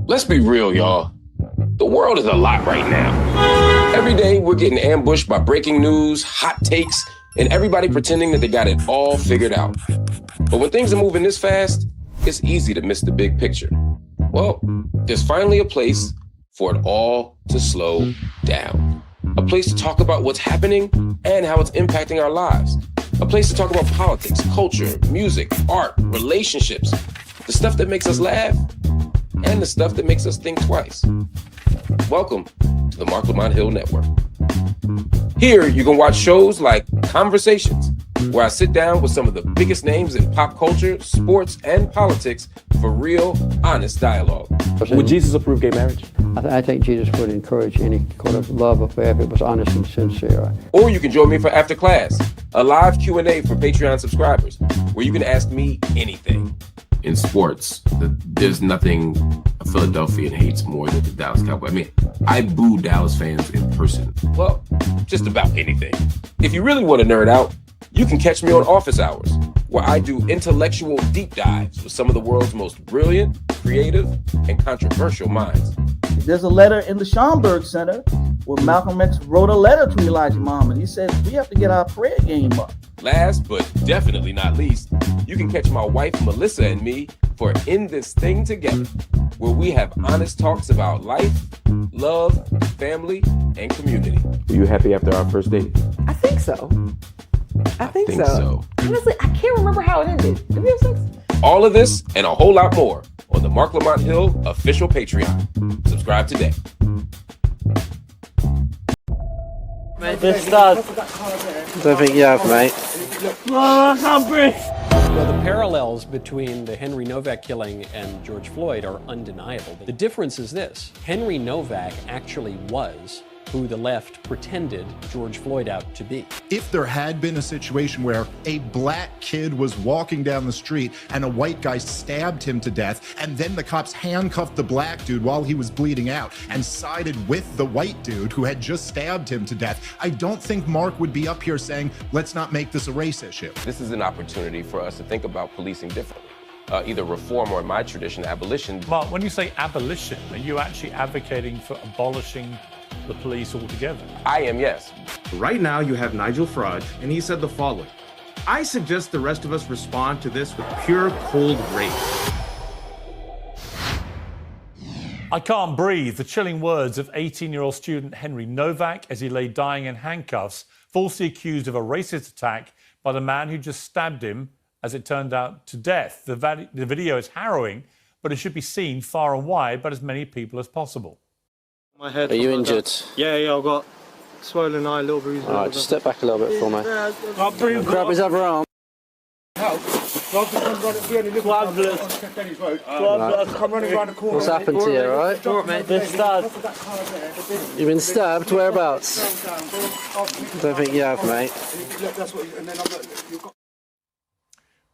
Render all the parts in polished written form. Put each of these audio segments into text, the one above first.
Let's be real, y'all. The world is a lot right now. Every day, we're getting ambushed by breaking news, hot takes, and everybody pretending that they got it all figured out. But when things are moving this fast, it's easy to miss the big picture. Well, there's finally a place for it all to slow down. A place to talk about what's happening and how it's impacting our lives. A place to talk about politics, culture, music, art, relationships, the stuff that makes us laugh, and the stuff that makes us think twice. Welcome to the Marc Lamont Hill Network. Here, you can watch shows like Conversations, where I sit down with some of the biggest names in pop culture, sports, and politics for real, honest dialogue. Would Jesus approve gay marriage? I think Jesus would encourage any kind of love affair if it was honest and sincere. Or you can join me for After Class, a live Q&A for Patreon subscribers, where you can ask me anything. In sports, there's nothing a Philadelphian hates more than the Dallas Cowboys. I mean, I boo Dallas fans in person. Well, just about anything. If you really want to nerd out, you can catch me on Office Hours, where I do intellectual deep dives with some of the world's most brilliant, creative, and controversial minds. There's a letter in the Schomburg Center where Malcolm X wrote a letter to Elijah Muhammad. He says we have to get our prayer game up. Last but definitely not least, you can catch my wife Melissa and me for In This Thing Together, where we have honest talks about life, love, family, and community. Were you happy after our first date? I think so. I think so. Honestly, I can't remember how it ended. Did we have sex? All of this and a whole lot more on the Marc Lamont Hill official Patreon. Subscribe today. This does. Don't think you have, mate. Oh, I can't breathe. Well, the parallels between the Henry Nowak killing and George Floyd are undeniable. The difference is this: Henry Nowak actually was who the left pretended George Floyd out to be. If there had been a situation where a black kid was walking down the street and a white guy stabbed him to death, and then the cops handcuffed the black dude while he was bleeding out and sided with the white dude who had just stabbed him to death, I don't think Mark would be up here saying, let's not make this a race issue. This is an opportunity for us to think about policing differently. Either reform or, in my tradition, abolition. Mark, when you say abolition, are you actually advocating for abolishing the police altogether? I am, yes. Right now, you have Nigel Farage, and he said the following: I suggest the rest of us respond to this with pure cold rage. I can't breathe. The chilling words of 18-year-old student Henry Nowak as he lay dying in handcuffs, falsely accused of a racist attack by the man who just stabbed him, as it turned out, to death. The video is harrowing, but it should be seen far and wide by as many people as possible. My head. Are you injured? Yeah, I've got swollen eye, little bruise. All right, just step back a little bit for me. Can't breathe. Grab his other arm. What's happened to you, all right? This does. You've been stabbed? Whereabouts? Don't think you have, mate.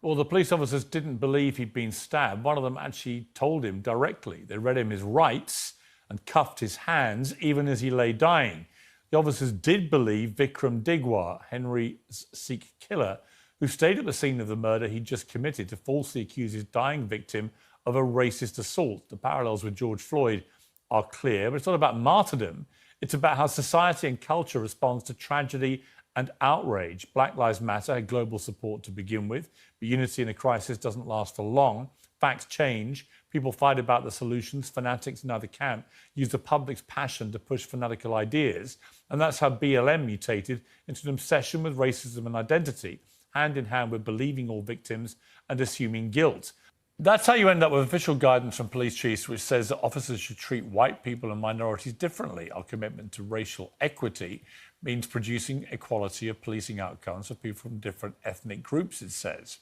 Well, the police officers didn't believe he'd been stabbed. One of them actually told him directly. They read him his rights and cuffed his hands even as he lay dying. The officers did believe Vikram Digwar, Henry's Sikh killer, who stayed at the scene of the murder he'd just committed to falsely accuse his dying victim of a racist assault. The parallels with George Floyd are clear, but it's not about martyrdom. It's about how society and culture responds to tragedy and outrage. Black Lives Matter had global support to begin with, but unity in a crisis doesn't last for long. Facts change. People fight about the solutions. Fanatics in either camp use the public's passion to push fanatical ideas. And that's how BLM mutated into an obsession with racism and identity, hand in hand with believing all victims and assuming guilt. That's how you end up with official guidance from police chiefs, which says that officers should treat white people and minorities differently. Our commitment to racial equity means producing equality of policing outcomes for people from different ethnic groups, it says.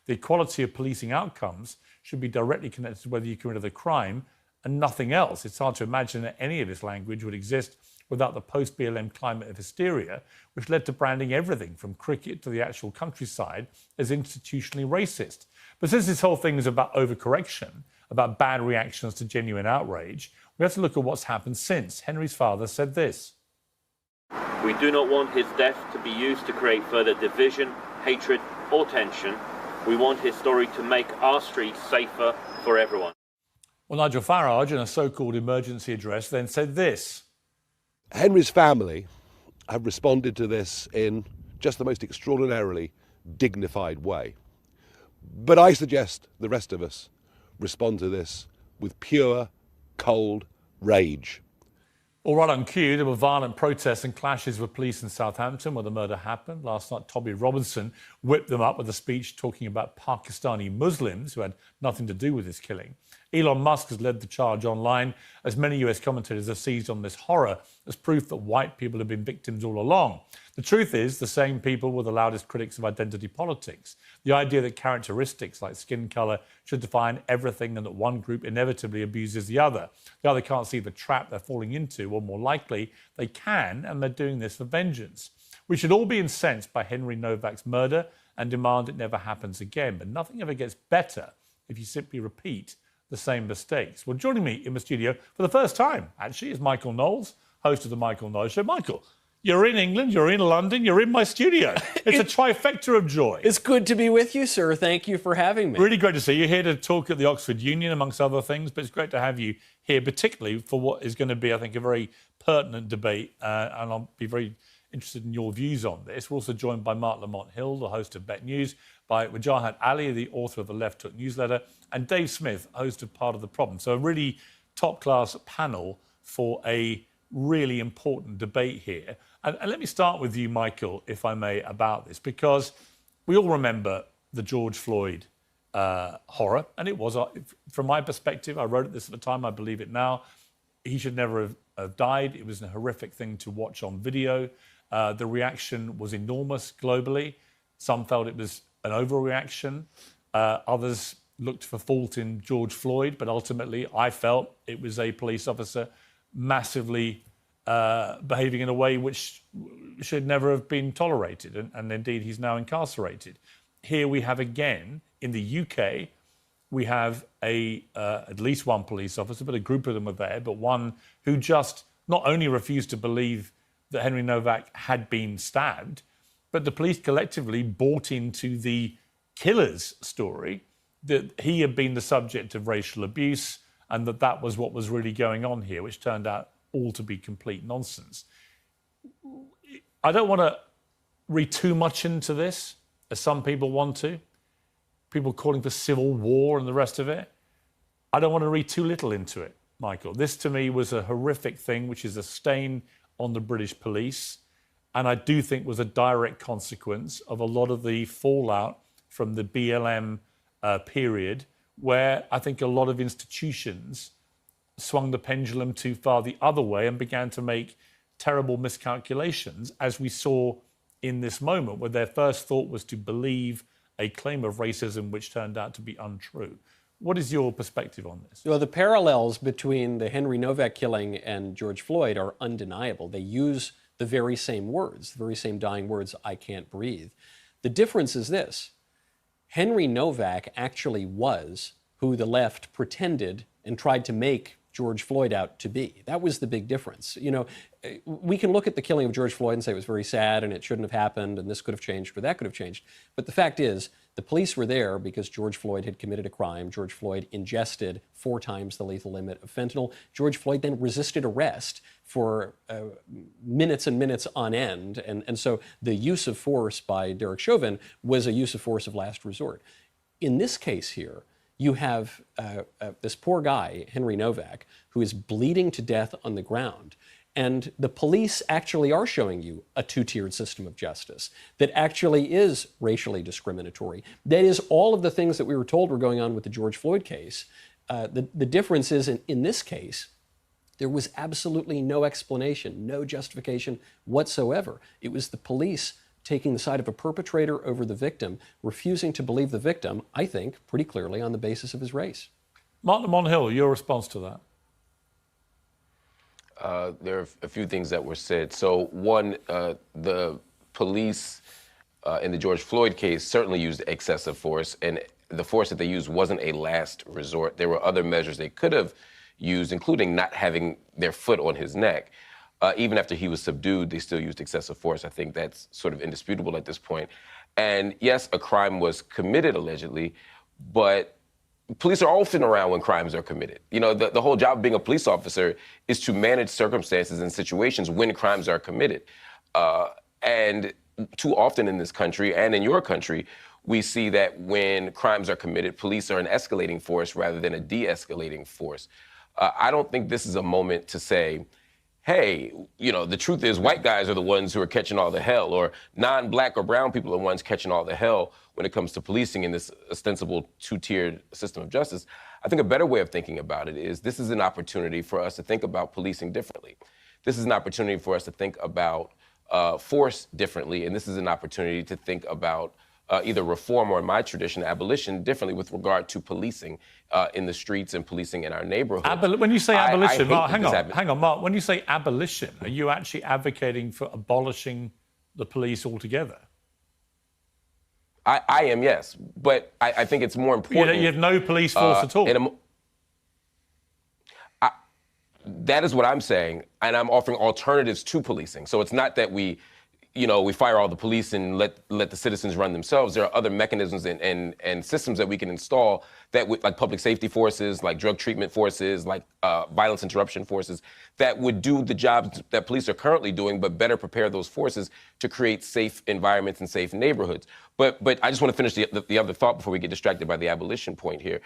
The equality of policing outcomes should be directly connected to whether you committed a crime and nothing else. It's hard to imagine that any of this language would exist without the post-BLM climate of hysteria, which led to branding everything from cricket to the actual countryside as institutionally racist. But since this whole thing is about overcorrection, about bad reactions to genuine outrage, we have to look at what's happened since. Henry's father said this: We do not want his death to be used to create further division, hatred, or tension. We want his story to make our streets safer for everyone. Well, Nigel Farage, in a so-called emergency address, then said this. Henry's family have responded to this in just the most extraordinarily dignified way. But I suggest the rest of us respond to this with pure, cold rage. All right on cue, there were violent protests and clashes with police in Southampton where the murder happened. Last night, Tommy Robinson whipped them up with a speech talking about Pakistani Muslims who had nothing to do with this killing. Elon Musk has led the charge online, as many US commentators have seized on this horror as proof that white people have been victims all along. The truth is, the same people were the loudest critics of identity politics. The idea that characteristics like skin colour should define everything and that one group inevitably abuses the other can't see the trap they're falling into, or more likely, they can, and they're doing this for vengeance. We should all be incensed by Henry Nowak's murder and demand it never happens again, but nothing ever gets better if you simply repeat the same mistakes. Well, joining me in the studio for the first time, actually, is Michael Knowles, host of The Michael Knowles Show. Michael, you're in England, you're in London, you're in my studio. It's a trifecta of joy. It's good to be with you, sir. Thank you for having me. Really great to see you. You're here to talk at the Oxford Union, amongst other things, but it's great to have you here, particularly for what is going to be, I think, a very pertinent debate, and I'll be very interested in your views on this. We're also joined by Marc Lamont Hill, the host of Bet News, by Wajahat Ali, the author of the Left Hook newsletter, and Dave Smith, host of Part of the Problem. So a really top-class panel for a really important debate here. And let me start with you, Michael, if I may, about this, because we all remember the George Floyd horror, and it was, from my perspective, I wrote this at the time, I believe it now, he should never have died. It was a horrific thing to watch on video. The reaction was enormous globally. Some felt it was an overreaction. Others looked for fault in George Floyd, but ultimately I felt it was a police officer massively behaving in a way which should never have been tolerated, and indeed he's now incarcerated. Here we have again, in the UK, we have at least one police officer, but a group of them were there, but one who just not only refused to believe that Henry Nowak had been stabbed, but the police collectively bought into the killer's story, that he had been the subject of racial abuse and that was what was really going on here, which turned out all to be complete nonsense. I don't want to read too much into this, as some people want to. People calling for civil war and the rest of it. I don't want to read too little into it, Michael. This, to me, was a horrific thing, which is a stain on the British police, and I do think was a direct consequence of a lot of the fallout from the BLM period, where I think a lot of institutions swung the pendulum too far the other way and began to make terrible miscalculations, as we saw in this moment, where their first thought was to believe a claim of racism which turned out to be untrue. What is your perspective on this? Well, the parallels between the Henry Nowak killing and George Floyd are undeniable. They use the very same words, the very same dying words, "I can't breathe." The difference is this: Henry Nowak actually was who the left pretended and tried to make George Floyd out to be. That was the big difference. You know, we can look at the killing of George Floyd and say it was very sad and it shouldn't have happened and this could have changed or that could have changed. But the fact is, the police were there because George Floyd had committed a crime. George Floyd ingested 4 times the lethal limit of fentanyl. George Floyd then resisted arrest for minutes and minutes on end. And so the use of force by Derek Chauvin was a use of force of last resort. In this case here, you have this poor guy, Henry Nowak, who is bleeding to death on the ground. And the police actually are showing you a 2-tiered system of justice that actually is racially discriminatory. That is all of the things that we were told were going on with the George Floyd case. The difference is in this case, there was absolutely no explanation, no justification whatsoever. It was the police taking the side of a perpetrator over the victim, refusing to believe the victim, I think, pretty clearly on the basis of his race. Marc Lamont Hill, your response to that? There are a few things that were said. So one, the police in the George Floyd case certainly used excessive force, and the force that they used wasn't a last resort. There were other measures they could have used, including not having their foot on his neck. Even after he was subdued, they still used excessive force. I think that's sort of indisputable at this point. And yes, a crime was committed allegedly, but police are often around when crimes are committed. You know, the whole job of being a police officer is to manage circumstances and situations when crimes are committed. And too often in this country and in your country, we see that when crimes are committed, police are an escalating force rather than a de-escalating force. I don't think this is a moment to say, hey, you know, the truth is white guys are the ones who are catching all the hell, or non-black or brown people are the ones catching all the hell when it comes to policing in this ostensible two-tiered system of justice. I think a better way of thinking about it is this is an opportunity for us to think about policing differently. This is an opportunity for us to think about force differently, and this is an opportunity to think about either reform or, in my tradition, abolition differently with regard to policing in the streets and policing in our neighborhoods. When you say abolition, Mark, hang on, Mark. When you say abolition, are you actually advocating for abolishing the police altogether? I am, yes, but I think it's more important. You have no police force at all. That is what I'm saying, and I'm offering alternatives to policing. So it's not that we fire all the police and let the citizens run themselves. There are other mechanisms and systems that we can install that would, like public safety forces, like drug treatment forces, like violence interruption forces, that would do the jobs that police are currently doing, but better prepare those forces to create safe environments and safe neighborhoods. But I just want to finish the other thought before we get distracted by the abolition point here.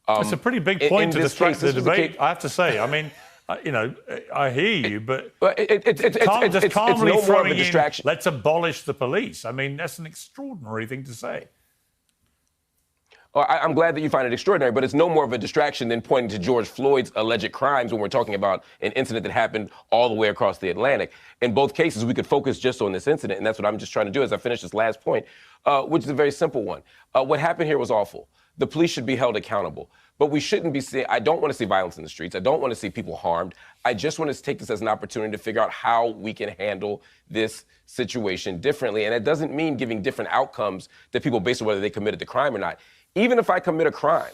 It's a pretty big point to distract the debate, I have to say. I mean, I hear you, but just calmly no throwing in, let's abolish the police. I mean, that's an extraordinary thing to say. I'm glad that you find it extraordinary, but it's no more of a distraction than pointing to George Floyd's alleged crimes when we're talking about an incident that happened all the way across the Atlantic. In both cases, we could focus just on this incident, and that's what I'm just trying to do as I finish this last point, which is a very simple one. What happened here was awful. The police should be held accountable. But we shouldn't be seeing, I don't want to see violence in the streets. I don't want to see people harmed. I just want to take this as an opportunity to figure out how we can handle this situation differently. And it doesn't mean giving different outcomes to people based on whether they committed the crime or not. Even if I commit a crime,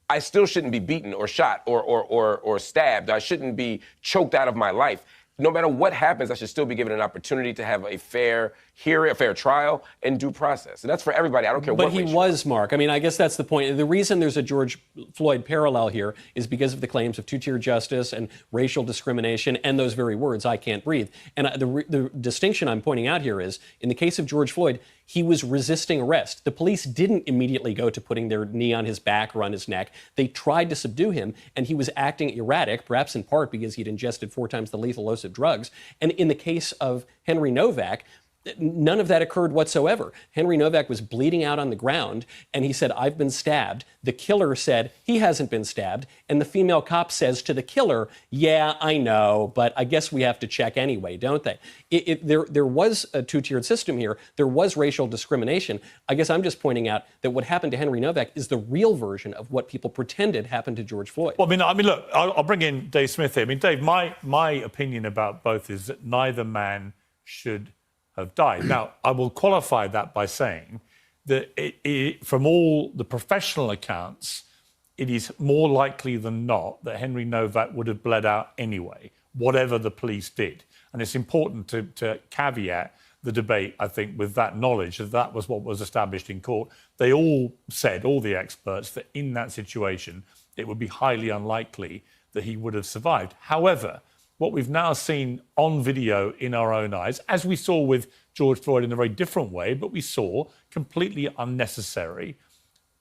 I still shouldn't be beaten or shot or stabbed. I shouldn't be choked out of my life. No matter what happens, I should still be given an opportunity to have a fair hearing, a fair trial, and due process. And that's for everybody. I don't care what. But he was, Mark. I mean, I guess that's the point. The reason there's a George Floyd parallel here is because of the claims of two-tier justice and racial discrimination and those very words, I can't breathe. And the distinction I'm pointing out here is, in the case of George Floyd, he was resisting arrest. The police didn't immediately go to putting their knee on his back or on his neck. They tried to subdue him, and he was acting erratic, perhaps in part because he'd ingested 4 times the lethal dose of drugs. And in the case of Henry Nowak, none of that occurred whatsoever. Henry Nowak was bleeding out on the ground, and he said, I've been stabbed. The killer said he hasn't been stabbed, and the female cop says to the killer, yeah, I know, but I guess we have to check anyway, don't they? There was a two-tiered system here. There was racial discrimination. I guess I'm just pointing out that what happened to Henry Nowak is the real version of what people pretended happened to George Floyd. Well, I mean, look, I'll bring in Dave Smith here. I mean, Dave, my opinion about both is that neither man should have died. Now, I will qualify that by saying that from all the professional accounts, it is more likely than not that Henry Nowak would have bled out anyway, whatever the police did. And it's important to caveat the debate, I think, with that knowledge that that was what was established in court. They all said, all the experts, that in that situation, it would be highly unlikely that he would have survived. However, what we've now seen on video in our own eyes, as we saw with George Floyd in a very different way, but we saw completely unnecessary,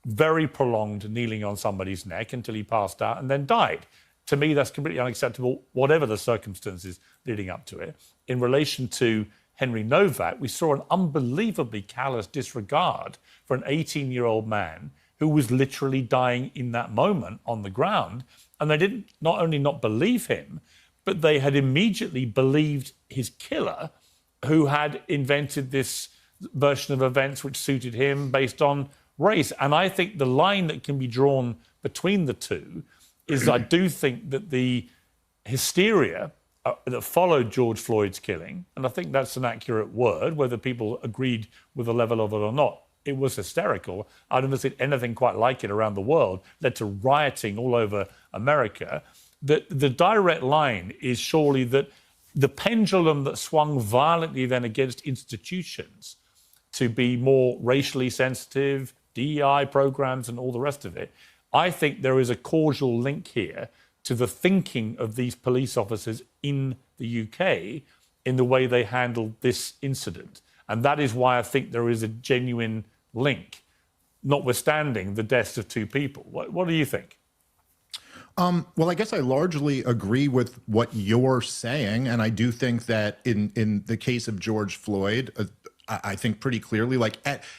very prolonged kneeling on somebody's neck until he passed out and then died. To me, that's completely unacceptable, whatever the circumstances leading up to it. In relation to Henry Nowak, we saw an unbelievably callous disregard for an 18-year-old man who was literally dying in that moment on the ground. And they didn't not only not believe him, but they had immediately believed his killer, who had invented this version of events which suited him based on race. And I think the line that can be drawn between the two is I do think that the hysteria that followed George Floyd's killing, and I think that's an accurate word, whether people agreed with the level of it or not, it was hysterical. I've never seen anything quite like it around the world, led to rioting all over America. The direct line is surely that the pendulum that swung violently then against institutions to be more racially sensitive, DEI programs and all the rest of it, I think there is a causal link here to the thinking of these police officers in the UK in the way they handled this incident. And that is why I think there is a genuine link, notwithstanding the deaths of two people. What do you think? Well, I guess I largely agree with what you're saying. And I do think that in the case of George Floyd, I think pretty clearly,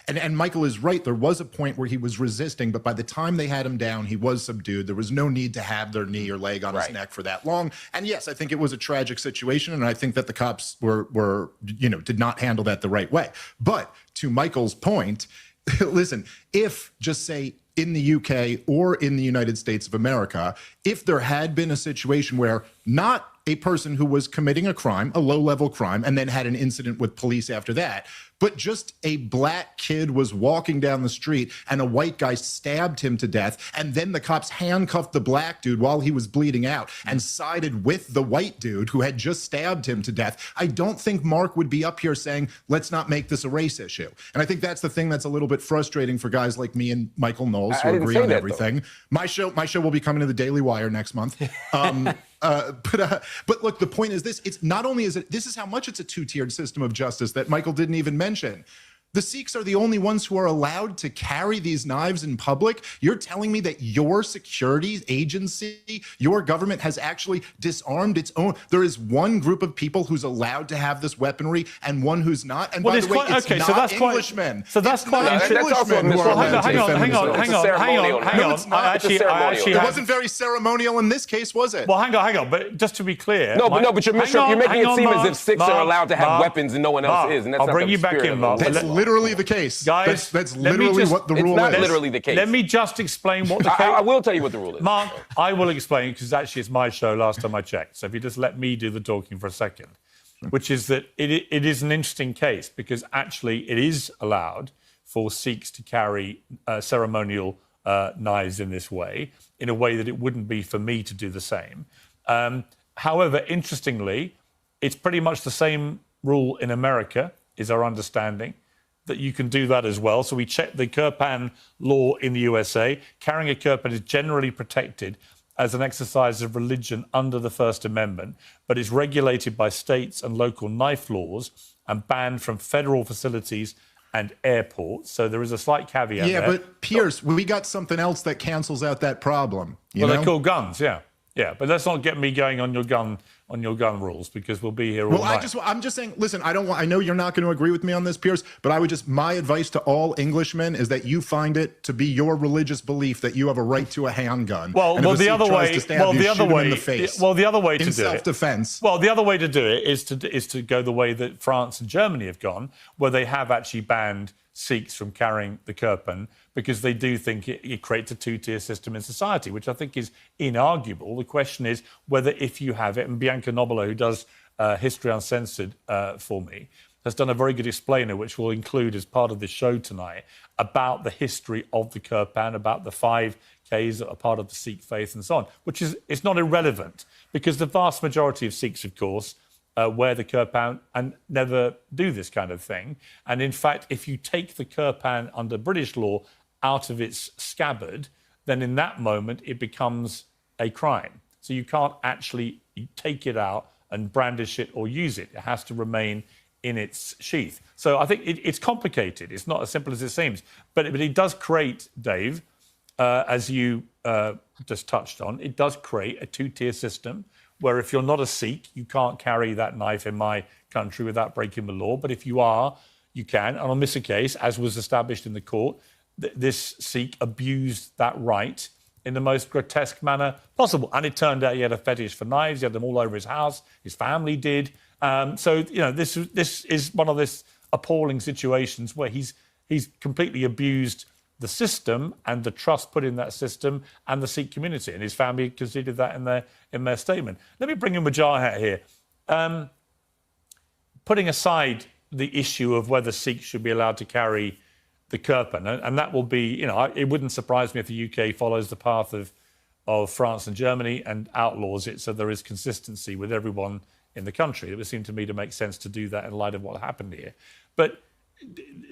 and Michael is right, there was a point where he was resisting, but by the time they had him down, he was subdued. There was no need to have their knee or leg on his neck for that long. And yes, I think it was a tragic situation, and I think that the cops were did not handle that the right way. But to Michael's point, listen, if just say in the UK or in the United States of America, if there had been a situation where not a person who was committing a crime, a low-level crime, and then had an incident with police after that, but just a black kid was walking down the street and a white guy stabbed him to death, and then the cops handcuffed the black dude while he was bleeding out and sided with the white dude who had just stabbed him to death, I don't think Mark would be up here saying, let's not make this a race issue. And I think that's the thing that's a little bit frustrating for guys like me and Michael Knowles who agree on everything. My show will be coming to the Daily Wire next month. But look, the point is this: it's not only is it this is how much it's a two-tiered system of justice that Michael didn't even mention. The Sikhs are the only ones who are allowed to carry these knives in public. You're telling me that your security agency, your government has actually disarmed its own. There is one group of people who's allowed to have this weaponry and one who's not. And by the way, it's not Englishmen. So that's quite interesting. Hang on. It wasn't very ceremonial in this case, was it? Well, hang on. But just to be clear, but you're making it seem as if Sikhs are allowed to have weapons and no one else is, and that's I'll bring you back in, Mark. That's literally the case. Guys, that's literally what the rule is. It's not literally the case. Let me just explain what the case... I will tell you what the rule is. Mark, I will explain, because actually it's my show last time I checked. So if you just let me do the talking for a second, which is that it is an interesting case, because actually it is allowed for Sikhs to carry ceremonial knives in this way, in a way that it wouldn't be for me to do the same. However, interestingly, it's pretty much the same rule in America, is our understanding, that you can do that as well. So we checked the Kirpan law in the USA. Carrying a Kirpan is generally protected as an exercise of religion under the First Amendment, but is regulated by states and local knife laws and banned from federal facilities and airports. So there is a slight caveat there. But Piers, we got something else that cancels out that problem. They're called guns, yeah. But let's not get me going on your gun rules, because we'll be here all night. I'm just saying, listen, I know you're not going to agree with me on this, Piers, but my advice to all Englishmen is that you find it to be your religious belief that you have a right to a handgun. The other way to in do self-defense. Well, the other way to do it is to go the way that France and Germany have gone, where they have actually banned Sikhs from carrying the Kirpan, because they do think it creates a two-tier system in society, which I think is inarguable. The question is whether, if you have it, and Bianca Nobilo, who does History Uncensored for me, has done a very good explainer, which we'll include as part of the show tonight, about the history of the Kirpan, about the 5Ks that are part of the Sikh faith and so on, which is it's not irrelevant, because the vast majority of Sikhs, of course, wear the Kirpan and never do this kind of thing. And in fact, if you take the Kirpan under British law out of its scabbard, then in that moment it becomes a crime. So you can't actually take it out and brandish it or use it. It has to remain in its sheath. So I think it's complicated. It's not as simple as it seems. But it does create, Dave, as you just touched on, it does create a two-tier system where if you're not a Sikh, you can't carry that knife in my country without breaking the law. But if you are, you can. And on this case, as was established in the court, this Sikh abused that right in the most grotesque manner possible. And it turned out he had a fetish for knives. He had them all over his house. His family did. This is one of these appalling situations where he's completely abused the system and the trust put in that system and the Sikh community, and his family conceded that in their statement. Let me bring in Wajahat here. Putting aside the issue of whether Sikhs should be allowed to carry the Kirpan, and that will be, it wouldn't surprise me if the UK follows the path of France and Germany and outlaws it, so there is consistency with everyone in the country. It would seem to me to make sense to do that in light of what happened here. But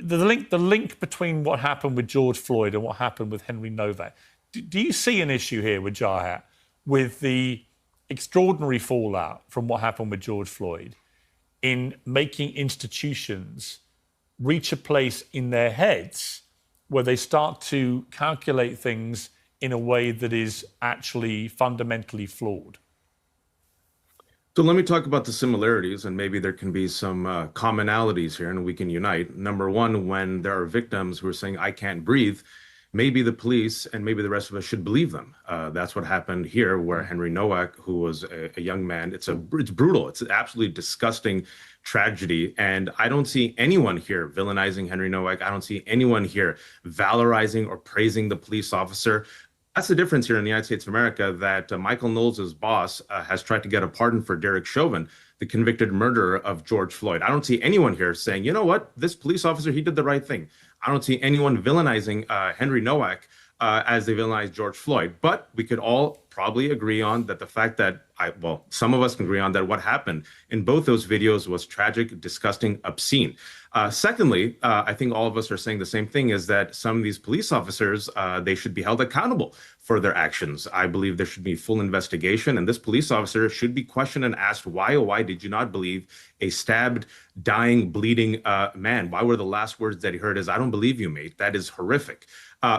the link between what happened with George Floyd and what happened with Henry Nowak, do you see an issue here with Wajahat, with the extraordinary fallout from what happened with George Floyd, in making institutions reach a place in their heads where they start to calculate things in a way that is actually fundamentally flawed? So let me talk about the similarities, and maybe there can be some commonalities here and we can unite. Number one, when there are victims who are saying, I can't breathe, maybe the police and maybe the rest of us should believe them. That's what happened here, where Henry Nowak, who was a young man, it's brutal. It's an absolutely disgusting tragedy. And I don't see anyone here villainizing Henry Nowak. I don't see anyone here valorizing or praising the police officer. That's the difference here in the United States of America, that Michael Knowles' boss has tried to get a pardon for Derek Chauvin, the convicted murderer of George Floyd. I don't see anyone here saying, you know what, this police officer, he did the right thing. I don't see anyone villainizing Henry Nowak as they villainized George Floyd. But we could all probably agree on that the fact that, some of us can agree on that what happened in both those videos was tragic, disgusting, obscene. Secondly, I think all of us are saying the same thing, is that some of these police officers, they should be held accountable for their actions. I believe there should be full investigation, and this police officer should be questioned and asked, why, oh, why did you not believe a stabbed, dying, bleeding man? Why were the last words that he heard is, I don't believe you, mate. That is horrific.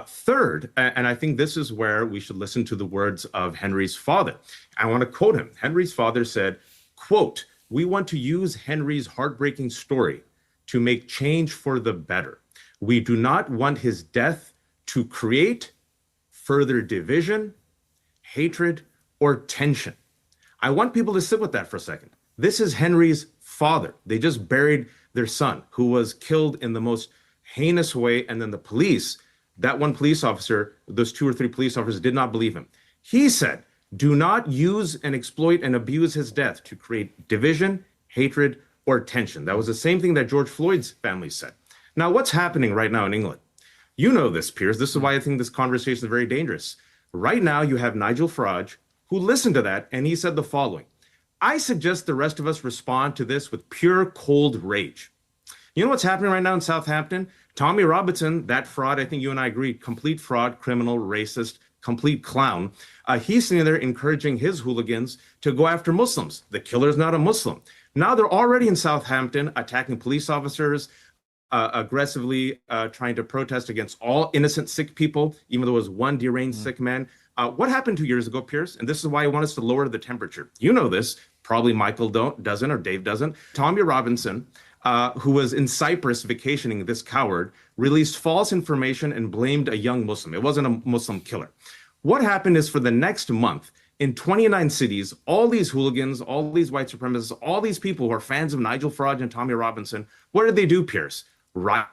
Third, and I think this is where we should listen to the words of Henry's father. I want to quote him. Henry's father said, quote, "We want to use Henry's heartbreaking story to make change for the better. We do not want his death to create further division, hatred, or tension." I want people to sit with that for a second. This is Henry's father. They just buried their son, who was killed in the most heinous way, and then the police, that one police officer, those 2 or 3 police officers did not believe him. He said, do not use and exploit and abuse his death to create division, hatred, or tension. That was the same thing that George Floyd's family said. Now, what's happening right now in England? You know this, Piers. This is why I think this conversation is very dangerous. Right now, you have Nigel Farage, who listened to that, and he said the following: I suggest the rest of us respond to this with pure cold rage. You know what's happening right now in Southampton? Tommy Robinson, that fraud, I think you and I agree, complete fraud, criminal, racist, complete clown. He's sitting there encouraging his hooligans to go after Muslims. The killer's not a Muslim. Now they're already in Southampton attacking police officers, aggressively trying to protest against all innocent sick people, even though there was one deranged sick man. What happened 2 years ago, Piers? And this is why I want us to lower the temperature. You know this. Probably Michael doesn't, or Dave doesn't. Tommy Robinson, who was in Cyprus vacationing, this coward, released false information and blamed a young Muslim. It wasn't a Muslim killer. What happened is, for the next month, in 29 cities, all these hooligans, all these white supremacists, all these people who are fans of Nigel Farage and Tommy Robinson, what did they do, Piers? Right.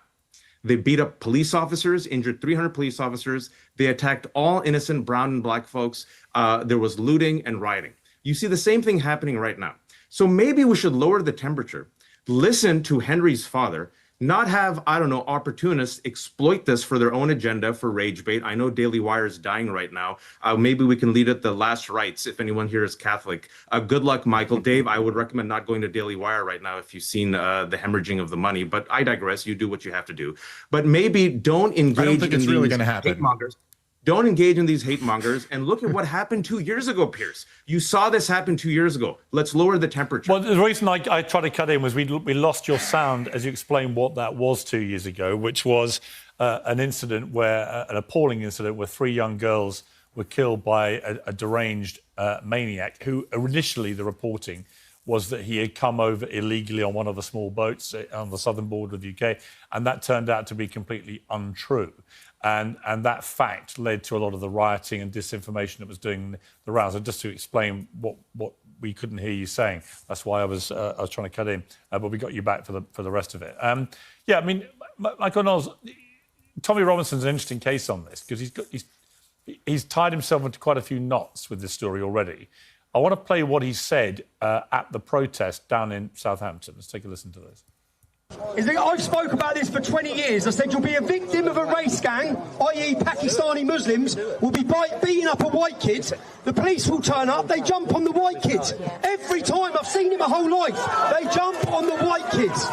They beat up police officers, injured 300 police officers. They attacked all innocent brown and black folks. There was looting and rioting. You see the same thing happening right now. So maybe we should lower the temperature, listen to Henry's father, not have, I don't know, opportunists exploit this for their own agenda, for rage bait. I know Daily Wire is dying right now. Maybe we can lead at the last rites if anyone here is Catholic. Good luck, Michael. Dave, I would recommend not going to Daily Wire right now if you've seen the hemorrhaging of the money. But I digress. You do what you have to do. But maybe don't engage I don't think it's really going to hate happen. mongers. Don't engage in these hate mongers, and look at what happened 2 years ago, Piers. You saw this happen 2 years ago. Let's lower the temperature. Well, the reason I tried to cut in was we lost your sound as you explained what that was 2 years ago, which was an incident where, an appalling incident where 3 young girls were killed by a deranged maniac who initially, the reporting was that he had come over illegally on one of the small boats on the southern border of the UK, and that turned out to be completely untrue. And that fact led to a lot of the rioting and disinformation that was doing the rounds. And just to explain what we couldn't hear you saying, that's why I was trying to cut in, but we got you back for the rest of it. Yeah, I mean, Michael Knowles, Tommy Robinson's an interesting case on this because he's tied himself into quite a few knots with this story already. I want to play what he said at the protest down in Southampton. Let's take a listen to this. I've spoke about this for 20 years. I said you'll be a victim of a race gang, i.e. Pakistani Muslims will be beating up a white kid. The police will turn up, they jump on the white kids. Every time, I've seen it my whole life, they jump on the white kids.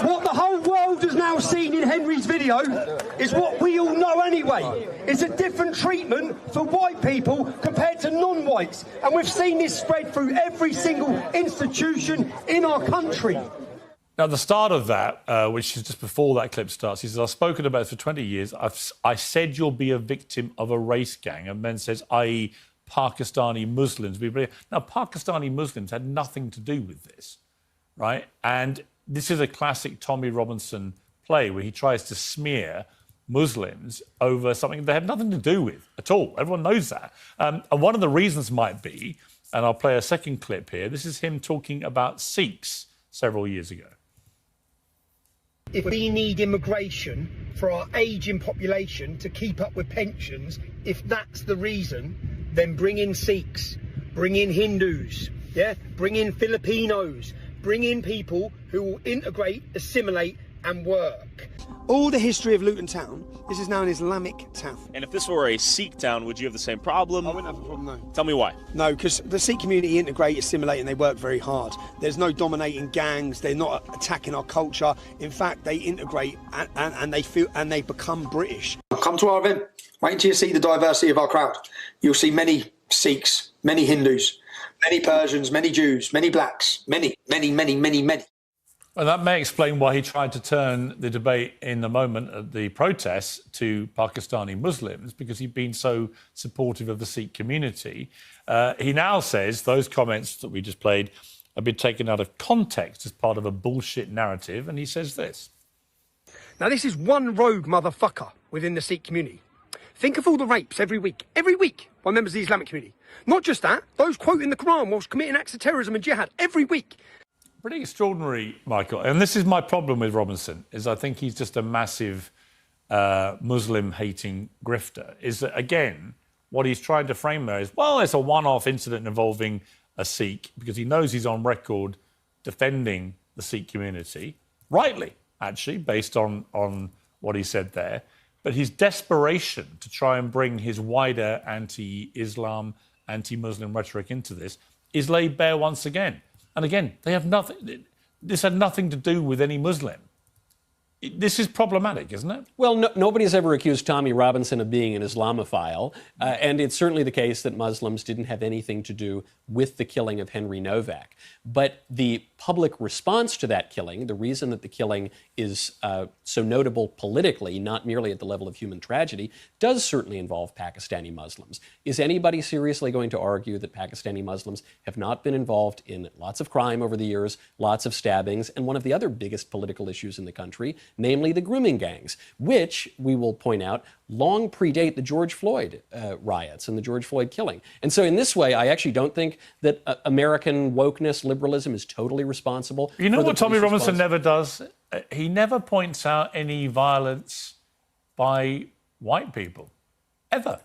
What the whole world has now you've seen in Henry's video is what we all know anyway. It's a different treatment for white people compared to non-whites. And we've seen this spread through every single institution in our country. Now, the start of that, which is just before that clip starts, he says, I've spoken about it for 20 years. I said you'll be a victim of a race gang, and then says, i.e. Pakistani Muslims. Now, Pakistani Muslims had nothing to do with this, right? And this is a classic Tommy Robinson play where he tries to smear Muslims over something they have nothing to do with at all. Everyone knows that. And one of the reasons might be, and I'll play a second clip here, this is him talking about Sikhs several years ago. If we need immigration for our ageing population to keep up with pensions, if that's the reason, then bring in Sikhs, bring in Hindus, yeah, bring in Filipinos, bring in people who will integrate, assimilate and work. All the history of Luton Town, this is now an Islamic town. And if this were a Sikh town, would you have the same problem? I wouldn't have a problem, no. Tell me why. No, because the Sikh community integrate, assimilate, and they work very hard. There's no dominating gangs. They're not attacking our culture. In fact, they integrate and they feel and they become British. Come to our event. Wait until you see the diversity of our crowd. You'll see many Sikhs, many Hindus, many Persians, many Jews, many blacks, many. And that may explain why he tried to turn the debate in the moment of the protests to Pakistani Muslims, because he'd been so supportive of the Sikh community. He now says those comments that we just played have been taken out of context as part of a bullshit narrative, and he says this. Now, this is one rogue motherfucker within the Sikh community. Think of all the rapes every week, by members of the Islamic community. Not just that, those quoting the Quran whilst committing acts of terrorism and jihad every week. Pretty extraordinary, Michael. And this is my problem with Robinson, is I think he's just a massive Muslim-hating grifter. Is that, again, what he's trying to frame there is, well, it's a one-off incident involving a Sikh, because he knows he's on record defending the Sikh community, rightly, actually, based on what he said there. But his desperation to try and bring his wider anti-Islam, anti-Muslim rhetoric into this is laid bare once again. And again, they have nothing. This had nothing to do with any Muslim. This is problematic, isn't it? Well, nobody's ever accused Tommy Robinson of being an Islamophile, and it's certainly the case that Muslims didn't have anything to do with the killing of Henry Nowak. But the public response to that killing, the reason that the killing is so notable politically, not merely at the level of human tragedy, does certainly involve Pakistani Muslims. Is anybody seriously going to argue that Pakistani Muslims have not been involved in lots of crime over the years, lots of stabbings, and one of the other biggest political issues in the country, namely the grooming gangs, which, we will point out, long predate the George Floyd riots and the George Floyd killing. And so in this way, I actually don't think that American wokeness, liberalism is totally responsible. You know what Tommy Robinson never does? He never points out any violence by white people, ever.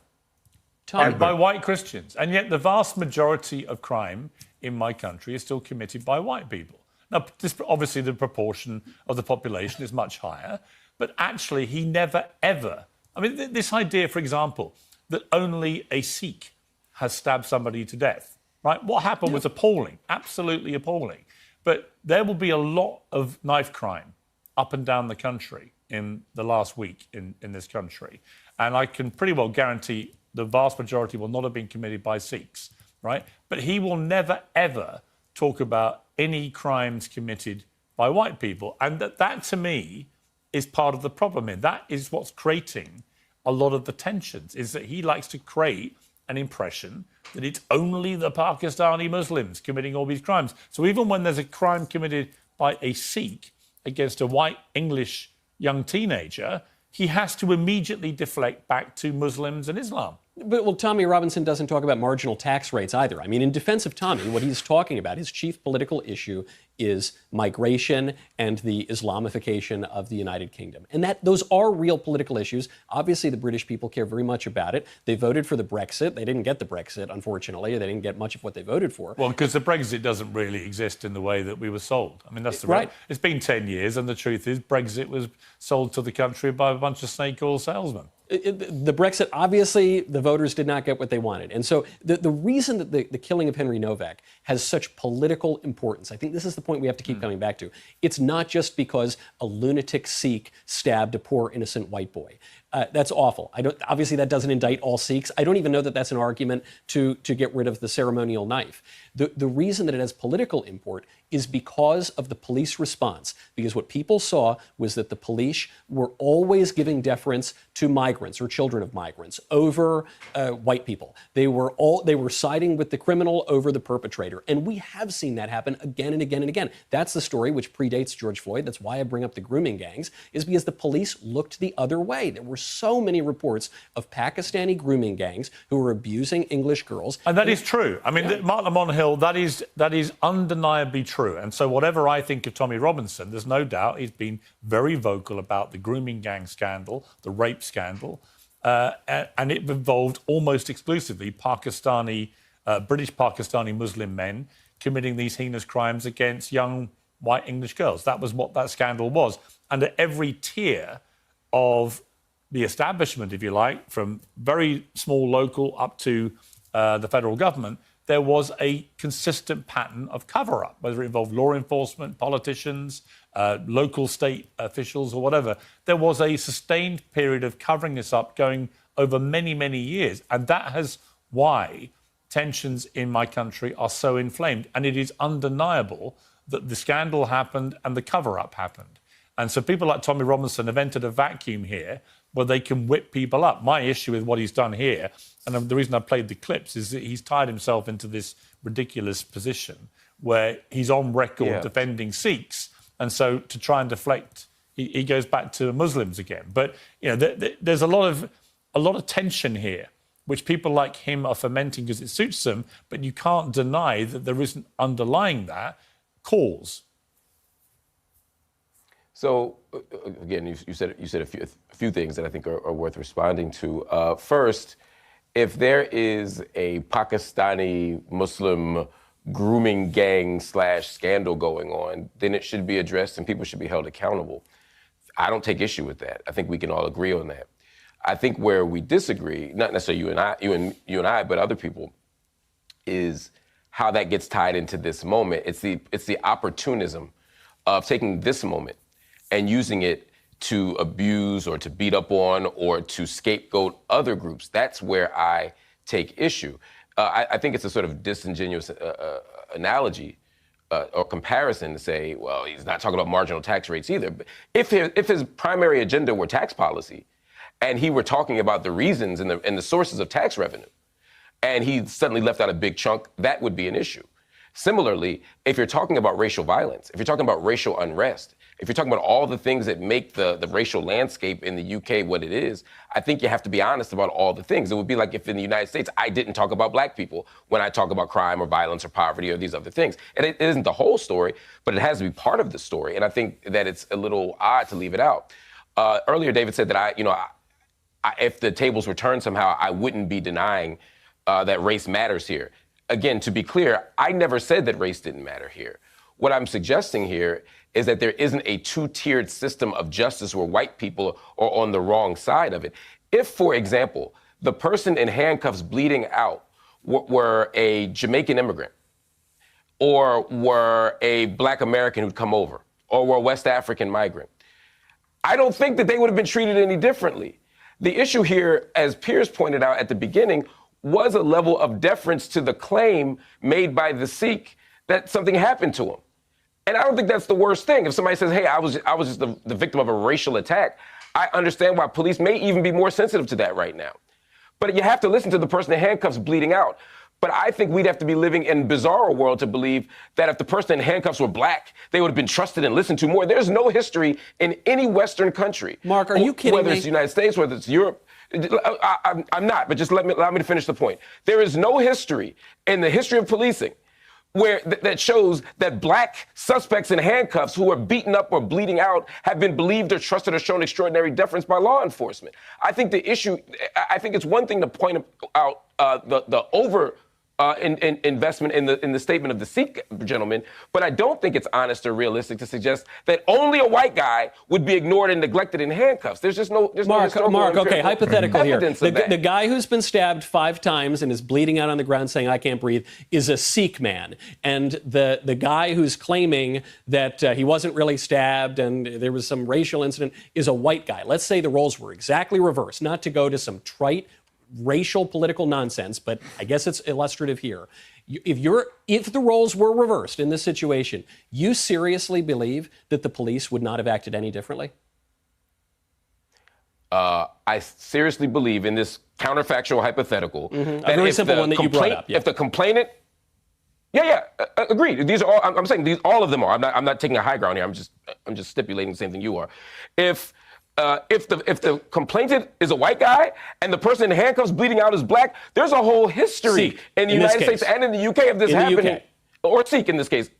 And by white Christians. And yet the vast majority of crime in my country is still committed by white people. Now, obviously, the proportion of the population is much higher, but actually, he never, ever... I mean, this idea, for example, that only a Sikh has stabbed somebody to death, right? What happened was appalling, absolutely appalling. But there will be a lot of knife crime up and down the country in the last week in this country. And I can pretty well guarantee the vast majority will not have been committed by Sikhs, right? But he will never, ever talk about any crimes committed by white people. And that to me, is part of the problem here. That is what's creating a lot of the tensions, is that he likes to create an impression that it's only the Pakistani Muslims committing all these crimes. So even when there's a crime committed by a Sikh against a white English young teenager, he has to immediately deflect back to Muslims and Islam. But, well, Tommy Robinson doesn't talk about marginal tax rates either. I mean, in defense of Tommy, what he's talking about, his chief political issue is migration and the Islamification of the United Kingdom. And those are real political issues. Obviously, the British people care very much about it. They voted for the Brexit. They didn't get the Brexit, unfortunately. They didn't get much of what they voted for. Well, because the Brexit doesn't really exist in the way that we were sold. I mean, that's the right. It's been 10 years, and the truth is Brexit was sold to the country by a bunch of snake oil salesmen. The Brexit, obviously, the voters did not get what they wanted. And so the reason that the killing of Henry Nowak has such political importance, I think this is the point we have to keep coming back to. It's not just because a lunatic Sikh stabbed a poor innocent white boy. That's awful. Obviously, that doesn't indict all Sikhs. I don't even know that that's an argument to get rid of the ceremonial knife. The reason that it has political import is because of the police response. Because what people saw was that the police were always giving deference to migrants or children of migrants over white people. They were siding with the criminal over the perpetrator. And we have seen that happen again and again and again. That's the story which predates George Floyd. That's why I bring up the grooming gangs, is because the police looked the other way. There were so many reports of Pakistani grooming gangs who were abusing English girls. And that is true. I mean, Marc Lamont Hill, that is undeniably true. And so whatever I think of Tommy Robinson, there's no doubt he's been very vocal about the grooming gang scandal, the rape scandal, and it involved almost exclusively British Pakistani Muslim men committing these heinous crimes against young white English girls. That was what that scandal was. And at every tier of the establishment, if you like, from very small local up to the federal government, there was a consistent pattern of cover-up, whether it involved law enforcement, politicians, local state officials or whatever. There was a sustained period of covering this up going over many, many years. And that is why tensions in my country are so inflamed. And it is undeniable that the scandal happened and the cover-up happened. And so people like Tommy Robinson have entered a vacuum here where they can whip people up. My issue with what he's done here, and the reason I played the clips, is that he's tied himself into this ridiculous position where he's on record defending Sikhs. And so to try and deflect, he goes back to Muslims again. But you know, there's a lot of tension here, which people like him are fomenting because it suits them. But you can't deny that there isn't underlying that cause. So, again, you said a few things that I think are worth responding to. First, if there is a Pakistani Muslim grooming gang / scandal going on, then it should be addressed and people should be held accountable. I don't take issue with that. I think we can all agree on that. I think where we disagree, not necessarily you and I, but other people, is how that gets tied into this moment. It's the opportunism of taking this moment and using it to abuse or to beat up on or to scapegoat other groups. That's where I take issue. I think it's a sort of disingenuous analogy or comparison to say, well, he's not talking about marginal tax rates either. But if his primary agenda were tax policy and he were talking about the reasons and the sources of tax revenue, and he suddenly left out a big chunk, that would be an issue. Similarly, if you're talking about racial violence, if you're talking about racial unrest, if you're talking about all the things that make the racial landscape in the UK what it is, I think you have to be honest about all the things. It would be like if in the United States, I didn't talk about black people when I talk about crime or violence or poverty or these other things. And it isn't the whole story, but it has to be part of the story. And I think that it's a little odd to leave it out. Earlier, David said that if the tables were turned somehow, I wouldn't be denying that race matters here. Again, to be clear, I never said that race didn't matter here. What I'm suggesting here is that there isn't a two-tiered system of justice where white people are on the wrong side of it. If, for example, the person in handcuffs bleeding out were a Jamaican immigrant, or were a black American who'd come over, or were a West African migrant, I don't think that they would have been treated any differently. The issue here, as Piers pointed out at the beginning, was a level of deference to the claim made by the Sikh that something happened to him. And I don't think that's the worst thing. If somebody says, hey, I was just the victim of a racial attack, I understand why police may even be more sensitive to that right now. But you have to listen to the person in handcuffs bleeding out. But I think we'd have to be living in a bizarre world to believe that if the person in handcuffs were black, they would have been trusted and listened to more. There's no history in any Western country. Mark, are you kidding me? Whether it's the United States, whether it's Europe. I'm not, but just allow me to finish the point. There is no history in the history of policing where that shows that black suspects in handcuffs who are beaten up or bleeding out have been believed or trusted or shown extraordinary deference by law enforcement. I think the issue, I think it's one thing to point out the investment in the statement of the Sikh gentleman, but I don't think it's honest or realistic to suggest that only a white guy would be ignored and neglected in handcuffs. There's just no Mark, okay, hypothetical here. The guy who's been stabbed 5 times and is bleeding out on the ground saying, I can't breathe, is a Sikh man. And the guy who's claiming that he wasn't really stabbed and there was some racial incident is a white guy. Let's say the roles were exactly reversed, not to go to some trite racial political nonsense, but I guess it's illustrative here. If the roles were reversed in this situation, you seriously believe that the police would not have acted any differently? I seriously believe in this counterfactual hypetical. A very simple one that you brought up. Yeah. If the complainant, agreed. These are all. I'm saying these. All of them are. I'm not taking a high ground here. I'm just stipulating the same thing you are. If the complainant is a white guy and the person in handcuffs bleeding out is black, there's a whole history in the United States and in the UK of this happening. Or Sikh in this case.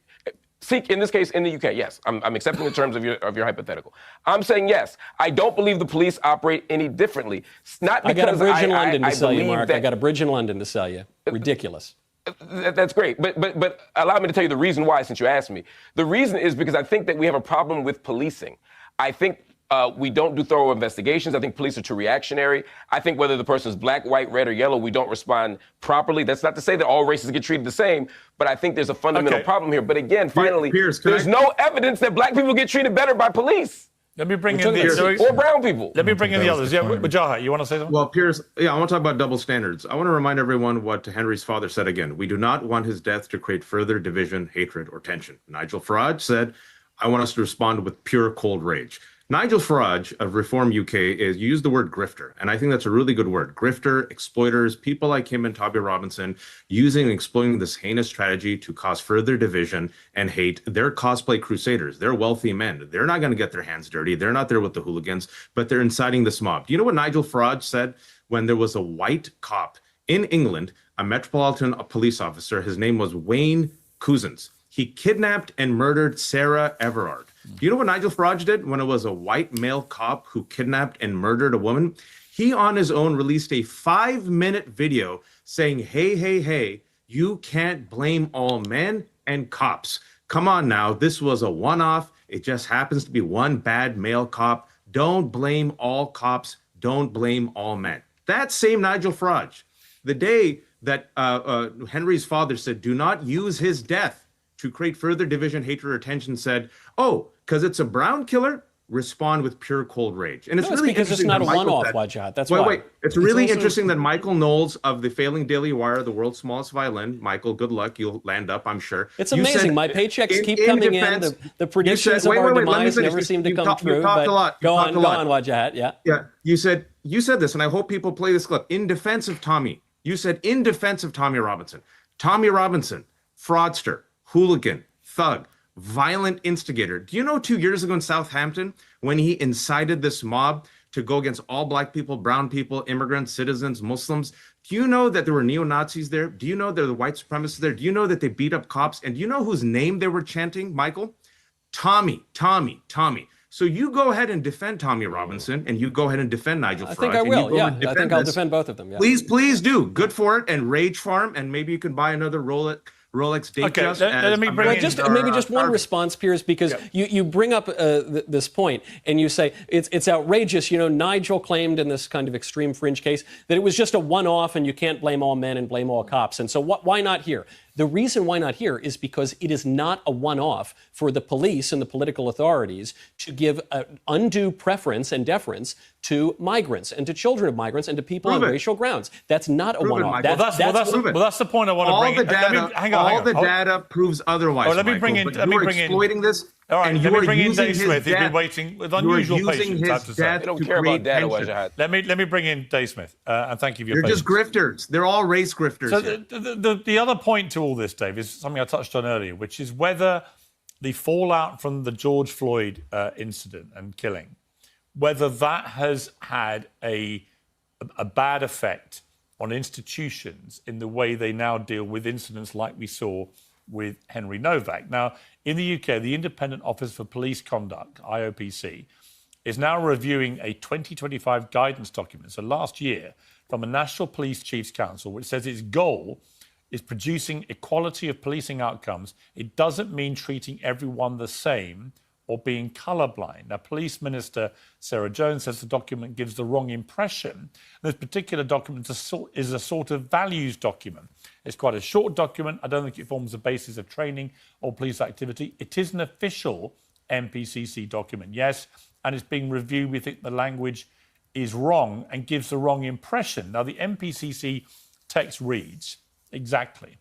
Sikh in this case in the UK, yes. I'm accepting the terms of your hypothetical. I'm saying yes. I don't believe the police operate any differently. It's not because I got a bridge in London to sell you, believe Mark. I got a bridge in London to sell you. Ridiculous. That's great. But allow me to tell you the reason why, since you asked me. The reason is because I think that we have a problem with policing. I think we don't do thorough investigations. I think police are too reactionary. I think whether the person is black, white, red, or yellow, we don't respond properly. That's not to say that all races get treated the same, but I think there's a fundamental problem here. But again, finally, there's no evidence that black people get treated better by police. Let me bring in the or brown people. Let me bring in the others. Yeah, Wajahat, you want to say something? Well, Piers, I want to talk about double standards. I want to remind everyone what Henry's father said again. We do not want his death to create further division, hatred, or tension. Nigel Farage said, I want us to respond with pure cold rage. Nigel Farage of Reform UK used the word grifter, and I think that's a really good word. Grifter, exploiters, people like him and Tommy Robinson using and exploiting this heinous strategy to cause further division and hate. They're cosplay crusaders. They're wealthy men. They're not going to get their hands dirty. They're not there with the hooligans, but they're inciting this mob. Do you know what Nigel Farage said when there was a white cop in England, a Metropolitan Police officer? His name was Wayne Couzens. He kidnapped and murdered Sarah Everard. Do you know what Nigel Farage did when it was a white male cop who kidnapped and murdered a woman? He on his own released a 5-minute video saying, hey, you can't blame all men and cops. Come on now, this was a one-off. It just happens to be one bad male cop. Don't blame all cops. Don't blame all men. That same Nigel Farage, the day that Henry's father said, do not use his death to create further division, hatred, or tension, said, oh, because it's a brown killer, respond with pure cold rage. And it's really because it's not a one-off, Wajahat. That's why. Wait. It's really interesting that Michael Knowles of the failing Daily Wire, the world's smallest violin, Michael, good luck. You'll land up, I'm sure. It's amazing. My paychecks keep coming in. The predictions of our demise never seem to come true. You talked a lot. Go on, Wajahat. Yeah. Yeah. You said this, and I hope people play this clip. In defense of Tommy, you said in defense of Tommy Robinson. Tommy Robinson, fraudster, hooligan, thug, violent instigator. Do you know 2 years ago in Southampton, when he incited this mob to go against all black people, brown people, immigrants, citizens, Muslims, do you know that there were neo-Nazis there? Do you know there were white supremacists there? Do you know that they beat up cops? And do you know whose name they were chanting, Michael? Tommy. So you go ahead and defend Tommy Robinson, and you go ahead and defend Nigel Farage. I think I will, yeah. I think I'll defend both of them, yeah. Please do. Good for it, and rage for him, and maybe you can buy another Rolex date. Okay, let me bring in maybe just one response, Piers, because you bring up this point and you say it's outrageous. You know, Nigel claimed in this kind of extreme fringe case that it was just a one-off and you can't blame all men and blame all cops. And so why not here? The reason why not here is because it is not a one-off for the police and the political authorities to give undue preference and deference to migrants and to children of migrants and to people on racial grounds. That's not a one-off. That's the point I want to bring in. All the data proves otherwise. Let me bring in. Exploiting this. All right, and let me bring in Dave his Smith. He's been waiting with unusual patience, I have to say. They don't care about data, Wajahat. Let me bring in Dave Smith, and thank you for your patience. They're just grifters. They're all race grifters. So the other point to all this, Dave, is something I touched on earlier, which is whether the fallout from the George Floyd incident and killing, whether that has had a bad effect on institutions in the way they now deal with incidents like we saw with Henry Nowak. Now, in the UK, the Independent Office for Police Conduct, IOPC, is now reviewing a 2025 guidance document, so last year, from a National Police Chiefs Council, which says its goal is producing equality of policing outcomes. It doesn't mean treating everyone the same or being colourblind. Now, Police Minister Sarah Jones says the document gives the wrong impression. This particular document is a sort of values document. It's quite a short document. I don't think it forms the basis of training or police activity. It is an official MPCC document, yes, and it's being reviewed. We think the language is wrong and gives the wrong impression. Now, the MPCC text reads exactly: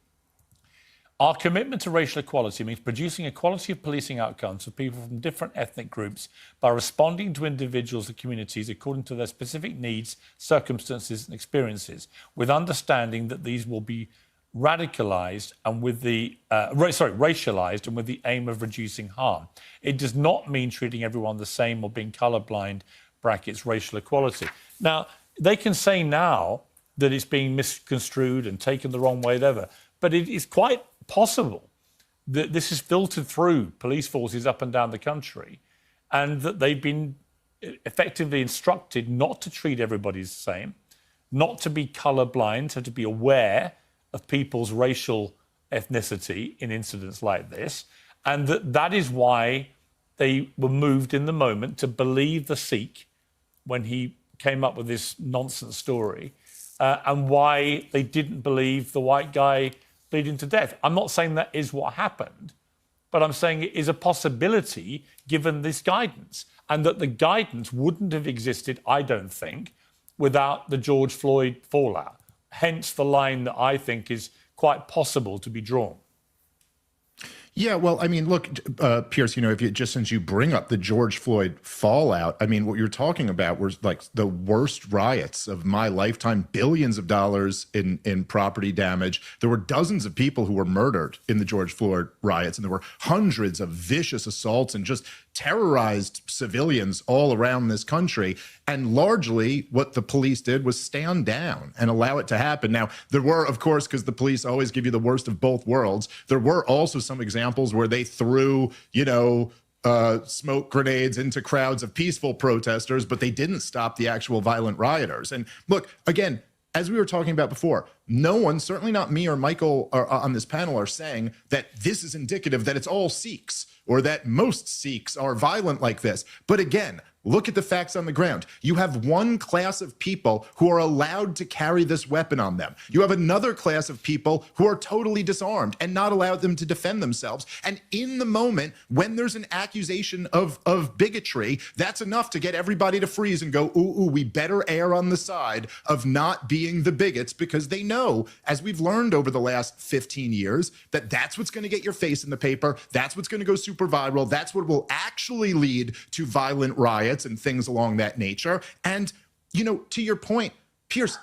our commitment to racial equality means producing equality of policing outcomes for people from different ethnic groups by responding to individuals and communities according to their specific needs, circumstances and experiences, with understanding that these will be radicalized and with the racialized and with the aim of reducing harm. It does not mean treating everyone the same or being colorblind, brackets, racial equality. Now, they can say now that it's being misconstrued and taken the wrong way, whatever, but it is quite possible that this is filtered through police forces up and down the country and that they've been effectively instructed not to treat everybody the same, not to be colourblind, so to be aware of people's racial ethnicity in incidents like this, and that is why they were moved in the moment to believe the Sikh when he came up with this nonsense story, and why they didn't believe the white guy bleeding to death. I'm not saying that is what happened, but I'm saying it is a possibility given this guidance, and that the guidance wouldn't have existed, I don't think, without the George Floyd fallout. Hence the line that I think is quite possible to be drawn. Yeah, well, I mean, look, Piers, since you bring up the George Floyd fallout, I mean, what you're talking about was like the worst riots of my lifetime, billions of dollars in property damage. There were dozens of people who were murdered in the George Floyd riots, and there were hundreds of vicious assaults and just terrorized civilians all around this country. And largely what the police did was stand down and allow it to happen. Now, there were, of course, because the police always give you the worst of both worlds, there were also some examples where they threw, smoke grenades into crowds of peaceful protesters, but they didn't stop the actual violent rioters. And look, again, as we were talking about before, no one, certainly not me or Michael on this panel, are saying that this is indicative that it's all Sikhs or that most Sikhs are violent like this. But again, look at the facts on the ground. You have one class of people who are allowed to carry this weapon on them. You have another class of people who are totally disarmed and not allowed them to defend themselves. And in the moment, when there's an accusation of bigotry, that's enough to get everybody to freeze and go, ooh, we better err on the side of not being the bigots, because they know, as we've learned over the last 15 years, that that's what's going to get your face in the paper. That's what's going to go super viral. That's what will actually lead to violent riots and things along that nature. And, to your point, Piers,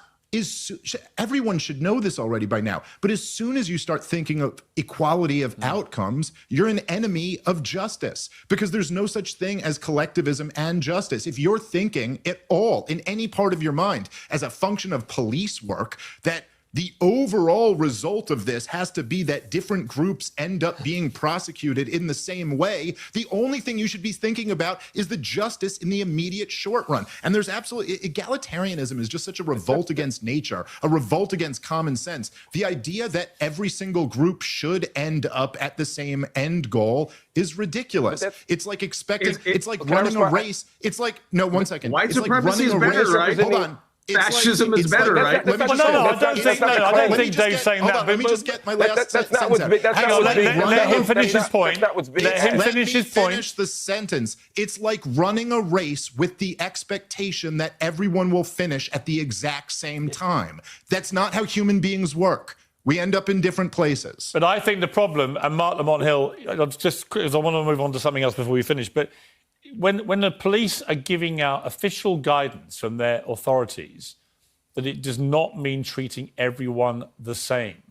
everyone should know this already by now, but as soon as you start thinking of equality of outcomes, you're an enemy of justice, because there's no such thing as collectivism and justice. If you're thinking at all in any part of your mind as a function of police work, that the overall result of this has to be that different groups end up being prosecuted in the same way, the only thing you should be thinking about is the justice in the immediate short run. And there's absolutely, egalitarianism is just such a revolt against nature, a revolt against common sense. The idea that every single group should end up at the same end goal is ridiculous. It's like expecting, it's like running a race. It's like, no, one second. White it's like supremacy is better, right? Hold on. Fascism is better, right? I don't think Dave's saying that. Let me just get my last sentence out. Let him finish his point. Let him finish his point. Finish the sentence. It's like running a race with the expectation that everyone will finish at the exact same time. That's not how human beings work. We end up in different places. But I think the problem, and Marc Lamont Hill, just because I want to move on to something else before we finish, but when the police are giving out official guidance from their authorities that it does not mean treating everyone the same.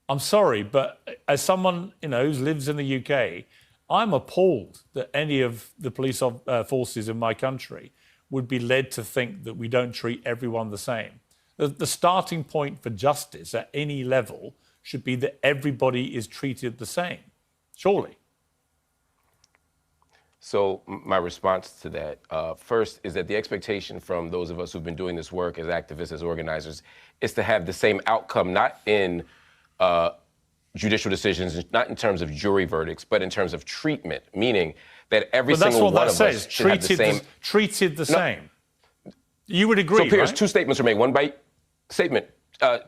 I'm sorry, but as someone who lives in the UK, I'm appalled that any of the police forces in my country would be led to think that we don't treat everyone the same. The starting point for justice at any level should be that everybody is treated the same, surely. So my response to that, first, is that the expectation from those of us who've been doing this work as activists, as organizers, is to have the same outcome, not in judicial decisions, not in terms of jury verdicts, but in terms of treatment, meaning that every single one of us should have the same. Treated the same. You would agree, So, Piers, right? two statements were made.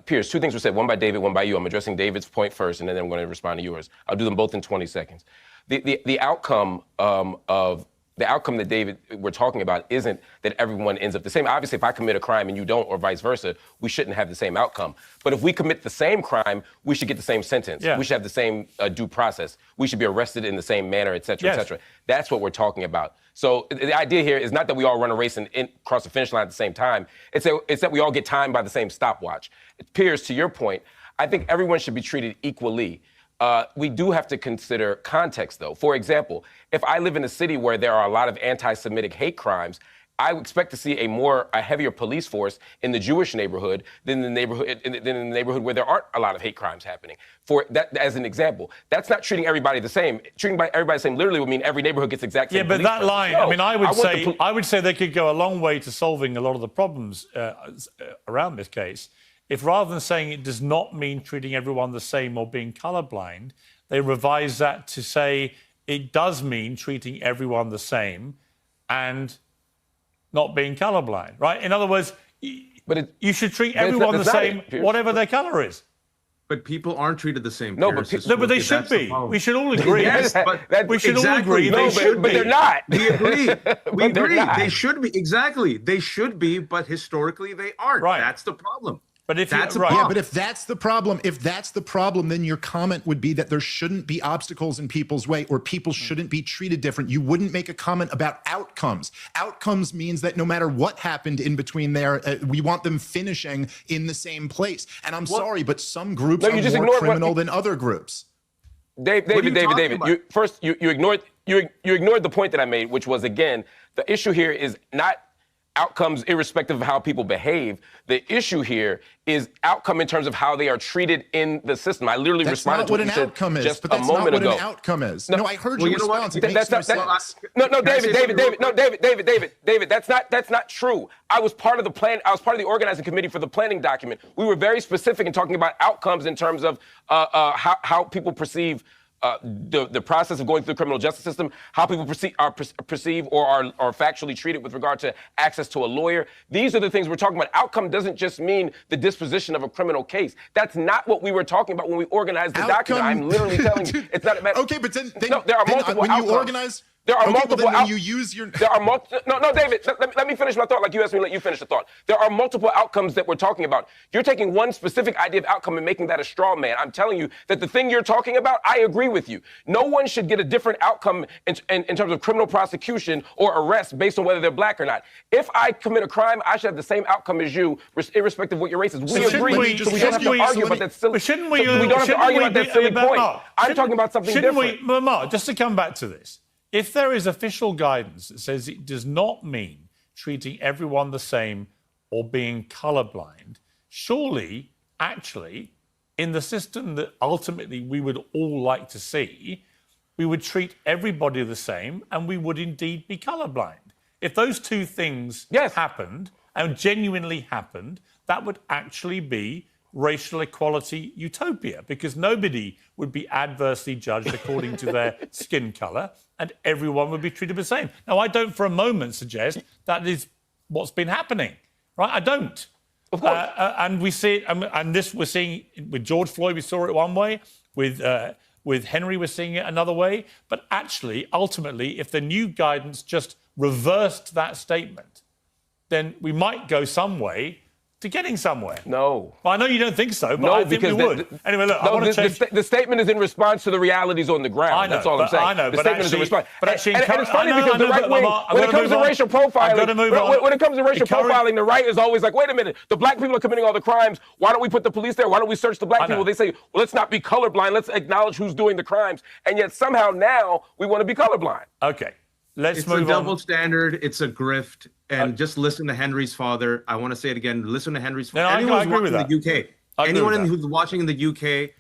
Piers, two things were said, one by David, one by you. I'm addressing David's point first, and then I'm going to respond to yours. I'll do them both in 20 seconds. The outcome that David we're talking about isn't that everyone ends up the same. Obviously, if I commit a crime and you don't, or vice versa, we shouldn't have the same outcome. But if we commit the same crime, we should get the same sentence. Yeah. We should have the same due process. We should be arrested in the same manner, et cetera, et cetera. That's what we're talking about. So the idea here is not that we all run a race and cross the finish line at the same time. It's that we all get timed by the same stopwatch. Piers, to your point, I think everyone should be treated equally. We do have to consider context, though. For example, if I live in a city where there are a lot of anti-Semitic hate crimes, I would expect to see a heavier police force in the Jewish neighborhood than in the neighborhood where there aren't a lot of hate crimes happening. For that, as an example, that's not treating everybody the same. Treating everybody the same literally would mean every neighborhood gets exact same. Yeah, but that police line, force. I mean, I would say they could go a long way to solving a lot of the problems around this case. If rather than saying it does not mean treating everyone the same or being colourblind, they revise that to say it does mean treating everyone the same and not being colourblind, right? In other words, you should treat everyone the same, whatever their colour is. But people aren't treated the same. No, but they should be. We should all agree. Yes, we should all agree they should be. But they're not. We agree. We agree. They should be. Exactly. They should be, but historically they aren't. Right. That's the problem. But if that's right. but if that's the problem, then your comment would be that there shouldn't be obstacles in people's way, or people shouldn't be treated different. You wouldn't make a comment about outcomes. Outcomes means that no matter what happened in between there, we want them finishing in the same place. And I'm sorry, but some groups are more criminal than other groups. David, you ignored the point that I made, which was, again, the issue here is not outcomes irrespective of how people behave. The issue here is outcome in terms of how they are treated in the system. I literally responded to what you said just a moment ago. That's not what an outcome is. No, I heard your response. It makes no sense. David, that's not true. I was part of the plan. I was part of the organizing committee for the planning document. We were very specific in talking about outcomes in terms of how people perceive the process of going through the criminal justice system, how people perceive or are factually treated with regard to access to a lawyer. These are the things we're talking about. Outcome doesn't just mean the disposition of a criminal case. That's not what we were talking about when we organized the document. I'm literally telling you, it's not a matter. Okay, but then no, there are multiple when outcomes. You organize. There are okay, multiple. But then when you use your. There are multiple. No, David. Let me finish my thought. Like you asked me, let you finish the thought. There are multiple outcomes that we're talking about. You're taking one specific idea of outcome and making that a straw man. I'm telling you that the thing you're talking about, I agree with you. No one should get a different outcome in terms of criminal prosecution or arrest based on whether they're black or not. If I commit a crime, I should have the same outcome as you, irrespective of what your race is. We agree. So we don't have to argue about that silly. Shouldn't we? We don't have to argue about that silly point. I'm talking about something different. Mark, just to come back to this. If there is official guidance that says it does not mean treating everyone the same or being colourblind, surely, actually, in the system that ultimately we would all like to see, we would treat everybody the same and we would indeed be colourblind. If those two things happened and genuinely happened, that would actually be racial equality utopia, because nobody would be adversely judged according to their skin colour and everyone would be treated the same. Now, I don't for a moment suggest that is what's been happening, right? I don't. Of course. And we see it, and this we're seeing with George Floyd, we saw it one way, with Henry, we're seeing it another way. But actually, ultimately, if the new guidance just reversed that statement, then we might go some way to getting somewhere. No. Well, I know you don't think so, but I think we would. Anyway, look, I want to change... The statement is in response to the realities on the ground. I know, that's all I'm saying. I know, the but statement actually, is in response. But actually, and it's funny because the right wing, when it comes to racial profiling, when it comes to racial profiling, the right is always like, wait a minute, the black people are committing all the crimes. Why don't we put the police there? Why don't we search the black people? They say, well, let's not be colorblind. Let's acknowledge who's doing the crimes. And yet somehow now we want to be colorblind. Okay. Let's move on. It's a double standard. It's a grift. And just listen to Henry's father. I want to say it again. Listen to Henry's father. I agree with that. Anyone who's watching in the UK,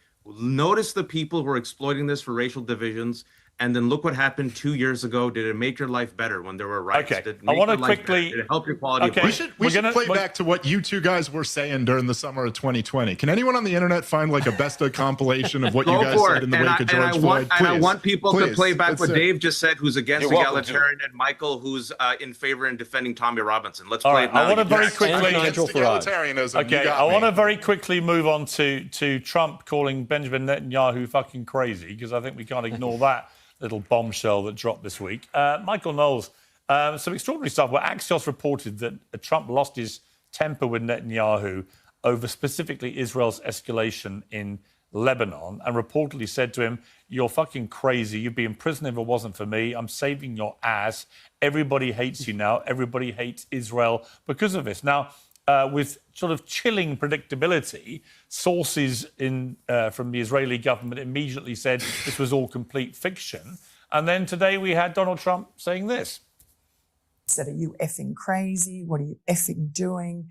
notice the people who are exploiting this for racial divisions And then look what happened 2 years ago. Did it make your life better when there were riots? Okay, Did it I make want to your life quickly. better? Did it help your quality of life? We should play back to what you two guys were saying during the summer of 2020. Can anyone on the internet find like a best of compilation of what you guys said in the wake of George Floyd? And I want people to play back Let's what see. Dave just said, who's against You're welcome egalitarian, and Michael, who's in favor and defending Tommy Robinson. Let's All play right, it now. I want to very Yes. quickly. Egalitarianism. Okay, I want to very quickly move on to Trump calling Benjamin Netanyahu fucking crazy, because I think we can't ignore that little bombshell that dropped this week. Michael Knowles, some extraordinary stuff where Axios reported that Trump lost his temper with Netanyahu over specifically Israel's escalation in Lebanon, and reportedly said to him, "You're fucking crazy. You'd be in prison if it wasn't for me. I'm saving your ass. Everybody hates you now. Everybody hates Israel because of this." Now, with sort of chilling predictability, sources from the Israeli government immediately said this was all complete fiction. And then today we had Donald Trump saying this. Said, "Are you effing crazy? What are you effing doing?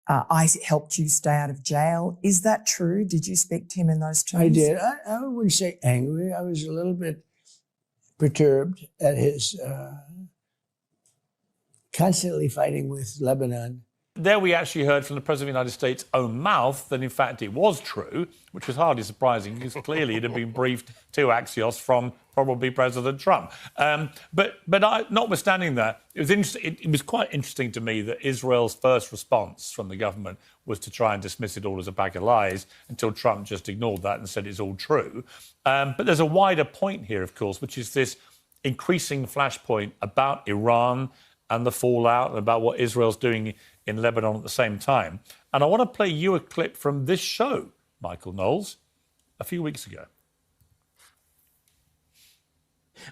I helped you stay out of jail." Is that true? Did you speak to him in those terms? I did. I wouldn't say angry. I was a little bit perturbed at his constantly fighting with Lebanon. There we actually heard from the President of the United States' own mouth that, in fact, it was true, which was hardly surprising because clearly it had been briefed to Axios from probably President Trump. Notwithstanding that, it was quite interesting to me that Israel's first response from the government was to try and dismiss it all as a bag of lies until Trump just ignored that and said it's all true. But there's a wider point here, of course, which is this increasing flashpoint about Iran and the fallout, and about what Israel's doing in Lebanon at the same time. And I want to play you a clip from this show, Michael Knowles, a few weeks ago.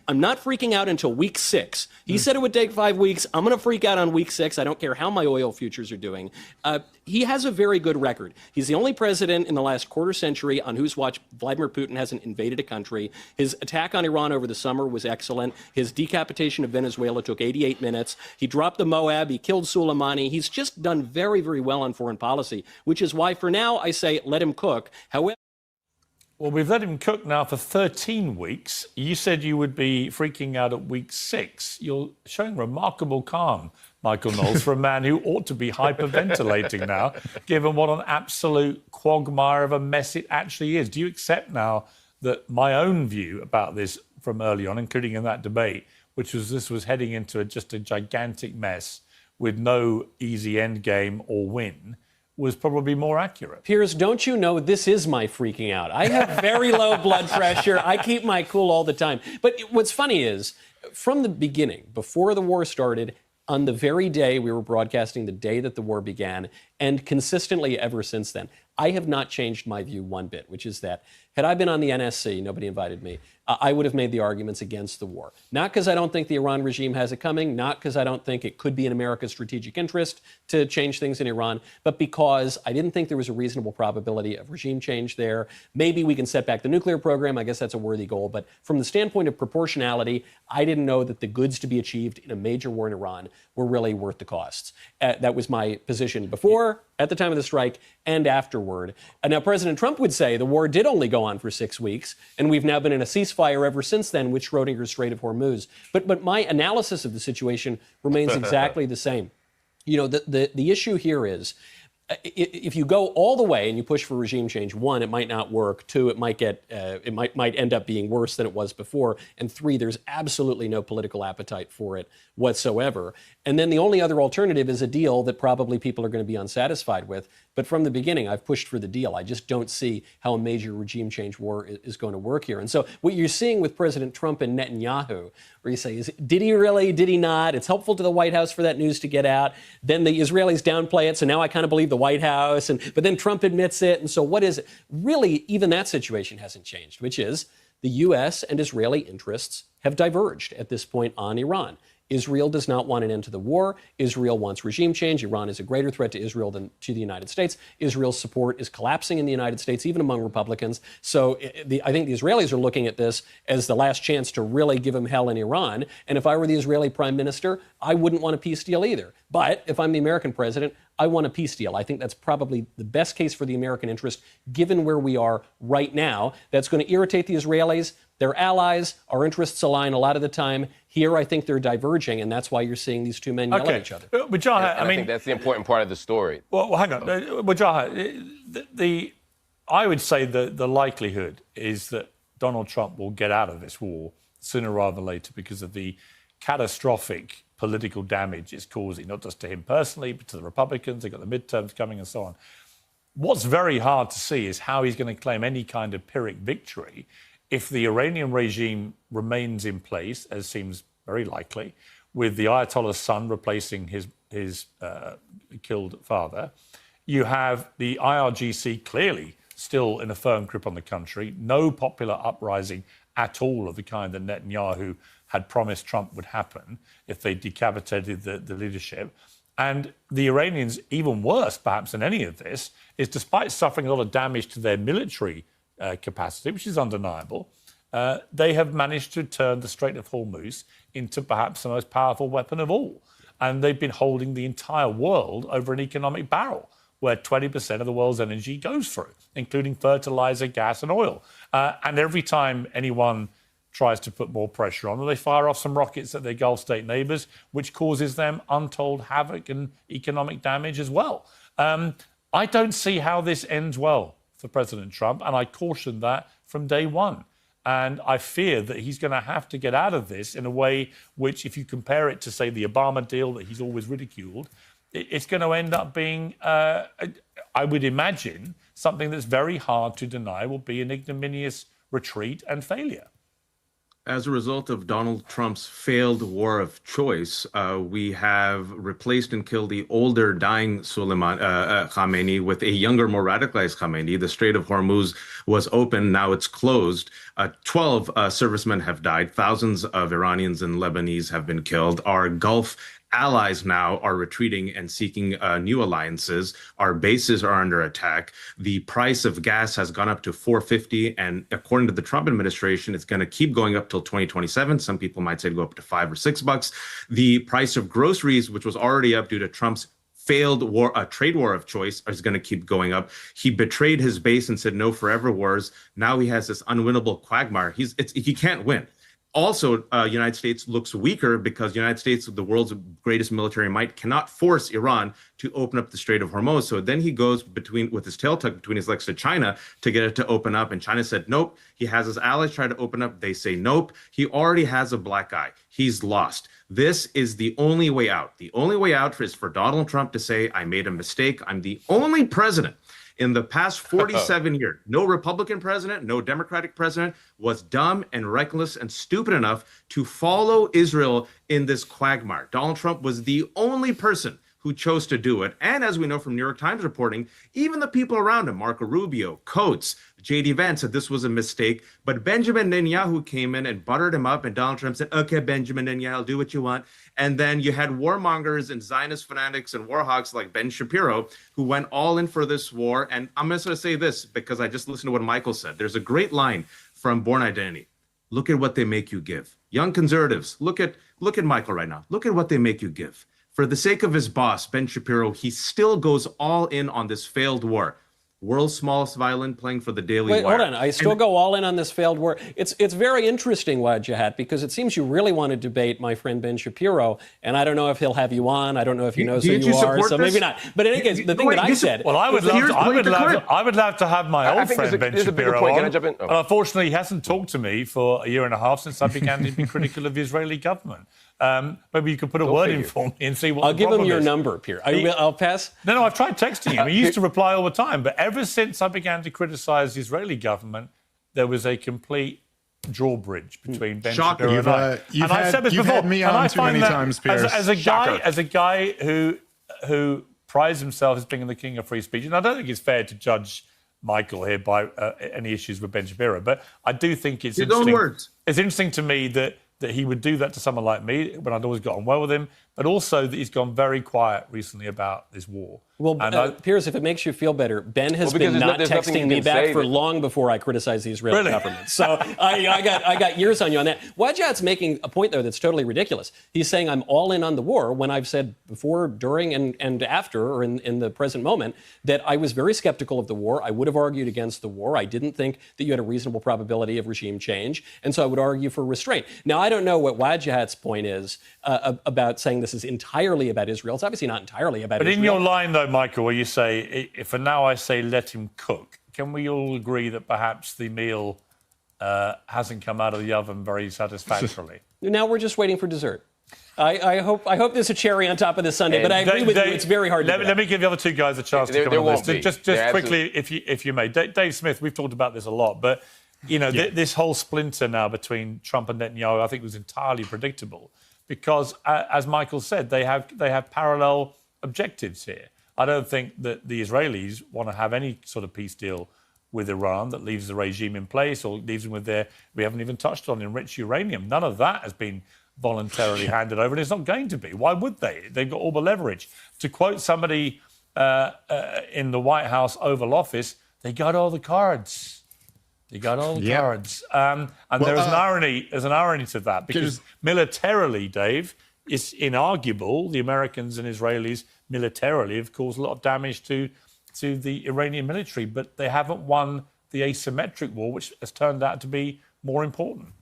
I'm not freaking out until week 6. He said it would take 5 weeks. I'm going to freak out on week 6. I don't care how my oil futures are doing. He has a very good record. He's the only president in the last quarter century on whose watch Vladimir Putin hasn't invaded a country. His attack on Iran over the summer was excellent. His decapitation of Venezuela took 88 minutes. He dropped the Moab. He killed Soleimani. He's just done very, very well on foreign policy, which is why for now I say let him cook. However, well, we've let him cook now for 13 weeks. You said you would be freaking out at week 6. You're showing remarkable calm, Michael Knowles, for a man who ought to be hyperventilating now, given what an absolute quagmire of a mess it actually is. Do you accept now that my own view about this from early on, including in that debate, which was this was heading into just a gigantic mess with no easy end game or win, was probably more accurate? Piers, don't you know this is my freaking out? I have very low blood pressure. I keep my cool all the time. But what's funny is, from the beginning, before the war started, on the very day we were broadcasting, the day that the war began, and consistently ever since then, I have not changed my view one bit, which is that had I been on the NSC, nobody invited me, I would have made the arguments against the war. Not because I don't think the Iran regime has it coming, not because I don't think it could be in America's strategic interest to change things in Iran, but because I didn't think there was a reasonable probability of regime change there. Maybe we can set back the nuclear program. I guess that's a worthy goal. But from the standpoint of proportionality, I didn't know that the goods to be achieved in a major war in Iran were really worth the costs. That was my position before, at the time of the strike, and afterward. Now, President Trump would say the war did only go on for 6 weeks, and we've now been in a ceasefire ever since then with Schrodinger's Strait of Hormuz. But my analysis of the situation remains exactly the same. You know, the issue here is, if you go all the way and you push for regime change, 1, it might not work. 2, it might end up being worse than it was before. And 3, there's absolutely no political appetite for it whatsoever. And then the only other alternative is a deal that probably people are going to be unsatisfied with. But from the beginning, I've pushed for the deal. I just don't see how a major regime change war is going to work here. And so what you're seeing with President Trump and Netanyahu, where you say, did he really, did he not? It's helpful to the White House for that news to get out. Then the Israelis downplay it, so now I kind of believe the White House. But then Trump admits it. And so what is it? Really, even that situation hasn't changed, which is the U.S. and Israeli interests have diverged at this point on Iran. Israel does not want an end to the war. Israel wants regime change. Iran is a greater threat to Israel than to the United States. Israel's support is collapsing in the United States, even among Republicans. So I think the Israelis are looking at this as the last chance to really give them hell in Iran. And if I were the Israeli prime minister, I wouldn't want a peace deal either. But if I'm the American president, I want a peace deal. I think that's probably the best case for the American interest, given where we are right now. That's going to irritate the Israelis. They're allies. Our interests align a lot of the time. Here, I think they're diverging, and that's why you're seeing these two men yell at each other. Wajahat, I think that's the important part of the story. Well, hang on. Wajahat, I would say the likelihood is that Donald Trump will get out of this war sooner rather than later because of the catastrophic political damage it's causing, not just to him personally, but to the Republicans. They've got the midterms coming and so on. What's very hard to see is how he's going to claim any kind of Pyrrhic victory if the Iranian regime remains in place, as seems very likely, with the Ayatollah's son replacing his killed father. You have the IRGC clearly still in a firm grip on the country, no popular uprising at all of the kind that Netanyahu had promised Trump would happen if they decapitated the leadership. And the Iranians, even worse perhaps than any of this, is despite suffering a lot of damage to their military capacity, which is undeniable, they have managed to turn the Strait of Hormuz into perhaps the most powerful weapon of all. And they've been holding the entire world over an economic barrel, where 20% of the world's energy goes through, including fertilizer, gas, and oil. And every time anyone tries to put more pressure on them, they fire off some rockets at their Gulf state neighbours, which causes them untold havoc and economic damage as well. I don't see how this ends well for President Trump, and I cautioned that from day one. And I fear that he's going to have to get out of this in a way which, if you compare it to, say, the Obama deal that he's always ridiculed, it's going to end up being, I would imagine, something that's very hard to deny will be an ignominious retreat and failure. As a result of Donald Trump's failed war of choice, we have replaced and killed the older, dying Khamenei with a younger, more radicalized Khamenei. The Strait of Hormuz was open, now it's closed. 12 servicemen have died. Thousands of Iranians and Lebanese have been killed. Our Gulf allies now are retreating and seeking new alliances. Our bases are under attack. The price of gas has gone up to $4.50, and according to the Trump administration, it's going to keep going up till 2027. Some people might say go up to $5 or $6. The price of groceries, which was already up due to Trump's failed war, trade war of choice, is going to keep going up. He betrayed his base and said no forever wars. Now he has this unwinnable quagmire. He can't win. Also, United States looks weaker because United States, the world's greatest military might, cannot force Iran to open up the Strait of Hormuz. So then he goes with his tail tucked between his legs to China to get it to open up. And China said nope. He has his allies try to open up. They say nope. He already has a black eye. He's lost. This is the only way out. The only way out is for Donald Trump to say, I made a mistake. I'm the only president in the past 47 years, no Republican president, no Democratic president was dumb and reckless and stupid enough to follow Israel in this quagmire. Donald Trump was the only person who chose to do it. And as we know from New York Times reporting, even the people around him, Marco Rubio, Coates, J.D. Vance, said this was a mistake. But Benjamin Netanyahu came in and buttered him up, and Donald Trump said, okay, Benjamin Netanyahu, do what you want. And then you had warmongers and Zionist fanatics and war hawks like Ben Shapiro, who went all in for this war. And I'm just going to say this because I just listened to what Michael said. There's a great line from Born Identity. Look at what they make you give. Young conservatives, look at Michael right now. Look at what they make you give. For the sake of his boss, Ben Shapiro, he still goes all in on this failed war. World's smallest violin playing for the Daily Wire. Hold on. I still go all in on this failed war. It's very interesting, Wajahat, because it seems you really want to debate my friend Ben Shapiro, and I don't know if he'll have you on. I don't know if he knows who you are, so maybe not. But in any case, the thing that I said... Well, I would love to have my old friend Ben Shapiro on. And unfortunately, he hasn't talked to me for a year and a half since I began to be critical of the Israeli government. Maybe you could put a word in for me and see what I'll give him your number, Pierre. I'll pass. No, I've tried texting him. He used to reply all the time. But ever since I began to criticize the Israeli government, there was a complete drawbridge between Ben Shapiro and I. You've had me on too many times, Piers. As a guy who prides himself as being the king of free speech, and I don't think it's fair to judge Michael here by any issues with Ben Shapiro, but I do think it's interesting. It's interesting to me that he would do that to someone like me when I'd always got on well with him. but also that he's gone very quiet recently about this war. Well, Piers, if it makes you feel better, Ben has been not texting me back for long before I criticize the Israeli government. So I got years on you on that. Wajahat's making a point, though, that's totally ridiculous. He's saying I'm all in on the war when I've said before, during, and after, or in the present moment, that I was very skeptical of the war. I would have argued against the war. I didn't think that you had a reasonable probability of regime change, and so I would argue for restraint. Now, I don't know what Wajahat's point is about saying this is entirely about Israel. It's obviously not entirely about Israel. But in your line, though, Michael, where you say, for now I say let him cook, can we all agree that perhaps the meal hasn't come out of the oven very satisfactorily? Now we're just waiting for dessert. I hope there's a cherry on top of this sundae, but I agree with you, it's very hard to do. Let me give the other two guys a chance to come on this. Just quickly, if you may. Dave Smith, we've talked about this a lot, but this whole splinter now between Trump and Netanyahu, I think was entirely predictable because, as Michael said, they have parallel objectives here. I don't think that the Israelis want to have any sort of peace deal with Iran that leaves the regime in place or leaves them with we haven't even touched on enriched uranium. None of that has been voluntarily handed over, and it's not going to be. Why would they? They've got all the leverage. To quote somebody in the White House Oval Office, they got all the cards. They got all the cards. And there's an irony to that, because militarily, Dave, it's inarguable the Americans and Israelis militarily have caused a lot of damage to the Iranian military, but they haven't won the asymmetric war, which has turned out to be more important.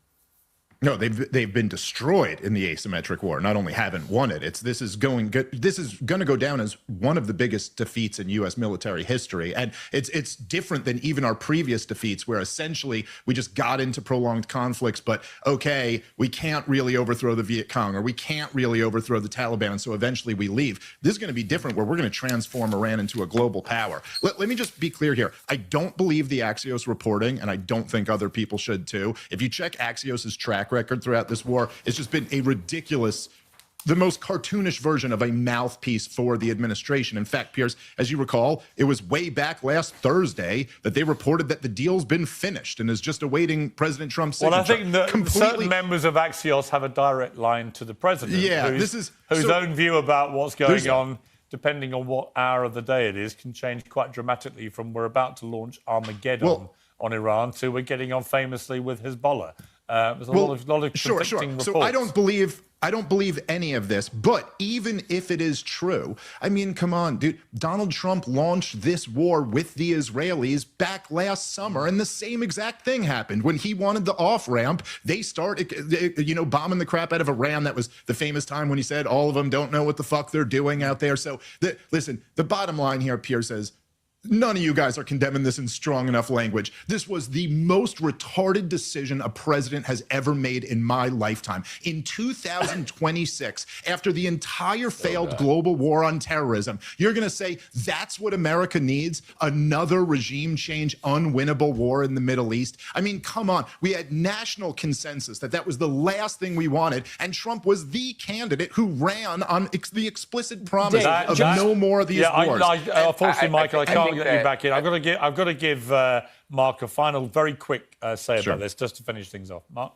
No, they've been destroyed in the asymmetric war. Not only haven't won it, this is going to go down as one of the biggest defeats in U.S. military history, and it's different than even our previous defeats, where essentially we just got into prolonged conflicts. But okay, we can't really overthrow the Viet Cong, or we can't really overthrow the Taliban, and so eventually we leave. This is going to be different, where we're going to transform Iran into a global power. Let me just be clear here. I don't believe the Axios reporting, and I don't think other people should too. If you check Axios's track record throughout this war, it's just been a ridiculous, the most cartoonish version of a mouthpiece for the administration. In fact, Piers, as you recall, it was way back last Thursday that they reported that the deal's been finished and is just awaiting President Trump's signature. Well, I think that certain members of Axios have a direct line to the president, whose own view about what's going on, depending on what hour of the day it is, can change quite dramatically from we're about to launch Armageddon on Iran to we're getting on famously with Hezbollah. There's a lot of conflicting reports. So I don't believe any of this. But even if it is true, I mean, come on, dude. Donald Trump launched this war with the Israelis back last summer, and the same exact thing happened. When he wanted the off-ramp, they started, bombing the crap out of Iran. That was the famous time when he said all of them don't know what the fuck they're doing out there. So listen, the bottom line here, Piers says, none of you guys are condemning this in strong enough language. This was the most retarded decision a president has ever made in my lifetime. In 2026, after the entire failed global war on terrorism, you're going to say that's what America needs? Another regime change, unwinnable war in the Middle East? I mean, come on. We had national consensus that was the last thing we wanted, and Trump was the candidate who ran on the explicit promise of no more of these wars. Unfortunately, Michael, I can't get you back in. I've got to give Mark a final, very quick say about this, just to finish things off. Mark?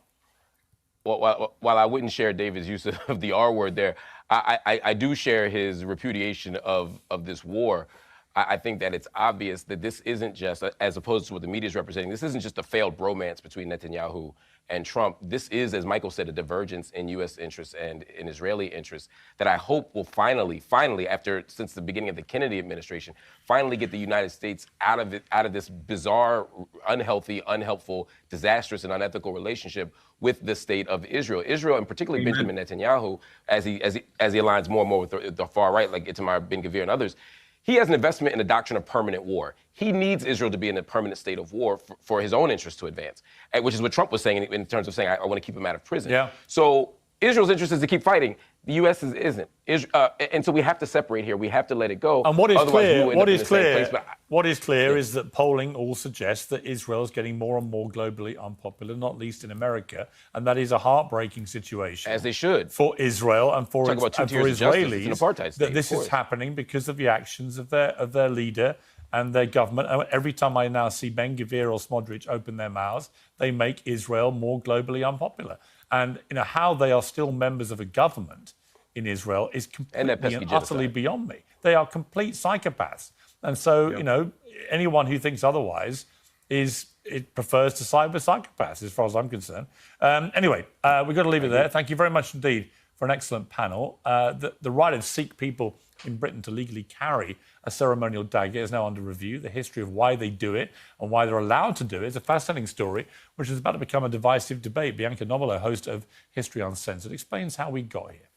Well, while I wouldn't share David's use of the R word there, I do share his repudiation of this war. I think that it's obvious that this isn't just, as opposed to what the media is representing, this isn't just a failed bromance between Netanyahu and Trump. This is, as Michael said, a divergence in U.S. interests and in Israeli interests that I hope will finally, since the beginning of the Kennedy administration, finally get the United States out of this bizarre, unhealthy, unhelpful, disastrous, and unethical relationship with the state of Israel. Israel, and particularly Benjamin Netanyahu, as he aligns more and more with the far right, like Itamar Ben-Gvir and others, he has an investment in the doctrine of permanent war. He needs Israel to be in a permanent state of war for his own interests to advance, which is what Trump was saying in terms of saying, I want to keep him out of prison. Yeah. So Israel's interest is to keep fighting. The U.S. isn't. And so we have to separate here. We have to let it go. And what is clear is that polling all suggests that Israel is getting more and more globally unpopular, not least in America. And that is a heartbreaking situation. As they should. For Israel and for Israelis. That this is happening because of the actions of their leader and their government. And every time I now see Ben-Gvir or Smotrich open their mouths, they make Israel more globally unpopular. And how they are still members of a government in Israel is that completely pesky and utterly genocide. beyond me. They are complete psychopaths. And so, you know, anyone who thinks otherwise it prefers to side with psychopaths, as far as I'm concerned. Anyway, we've got to leave it there. Thank you very much indeed for an excellent panel. The right of Sikh people in Britain to legally carry a ceremonial dagger is now under review. The history of why they do it and why they're allowed to do it is a fascinating story, which is about to become a divisive debate. Bianca Nobilo, host of History Uncensored, explains how we got here.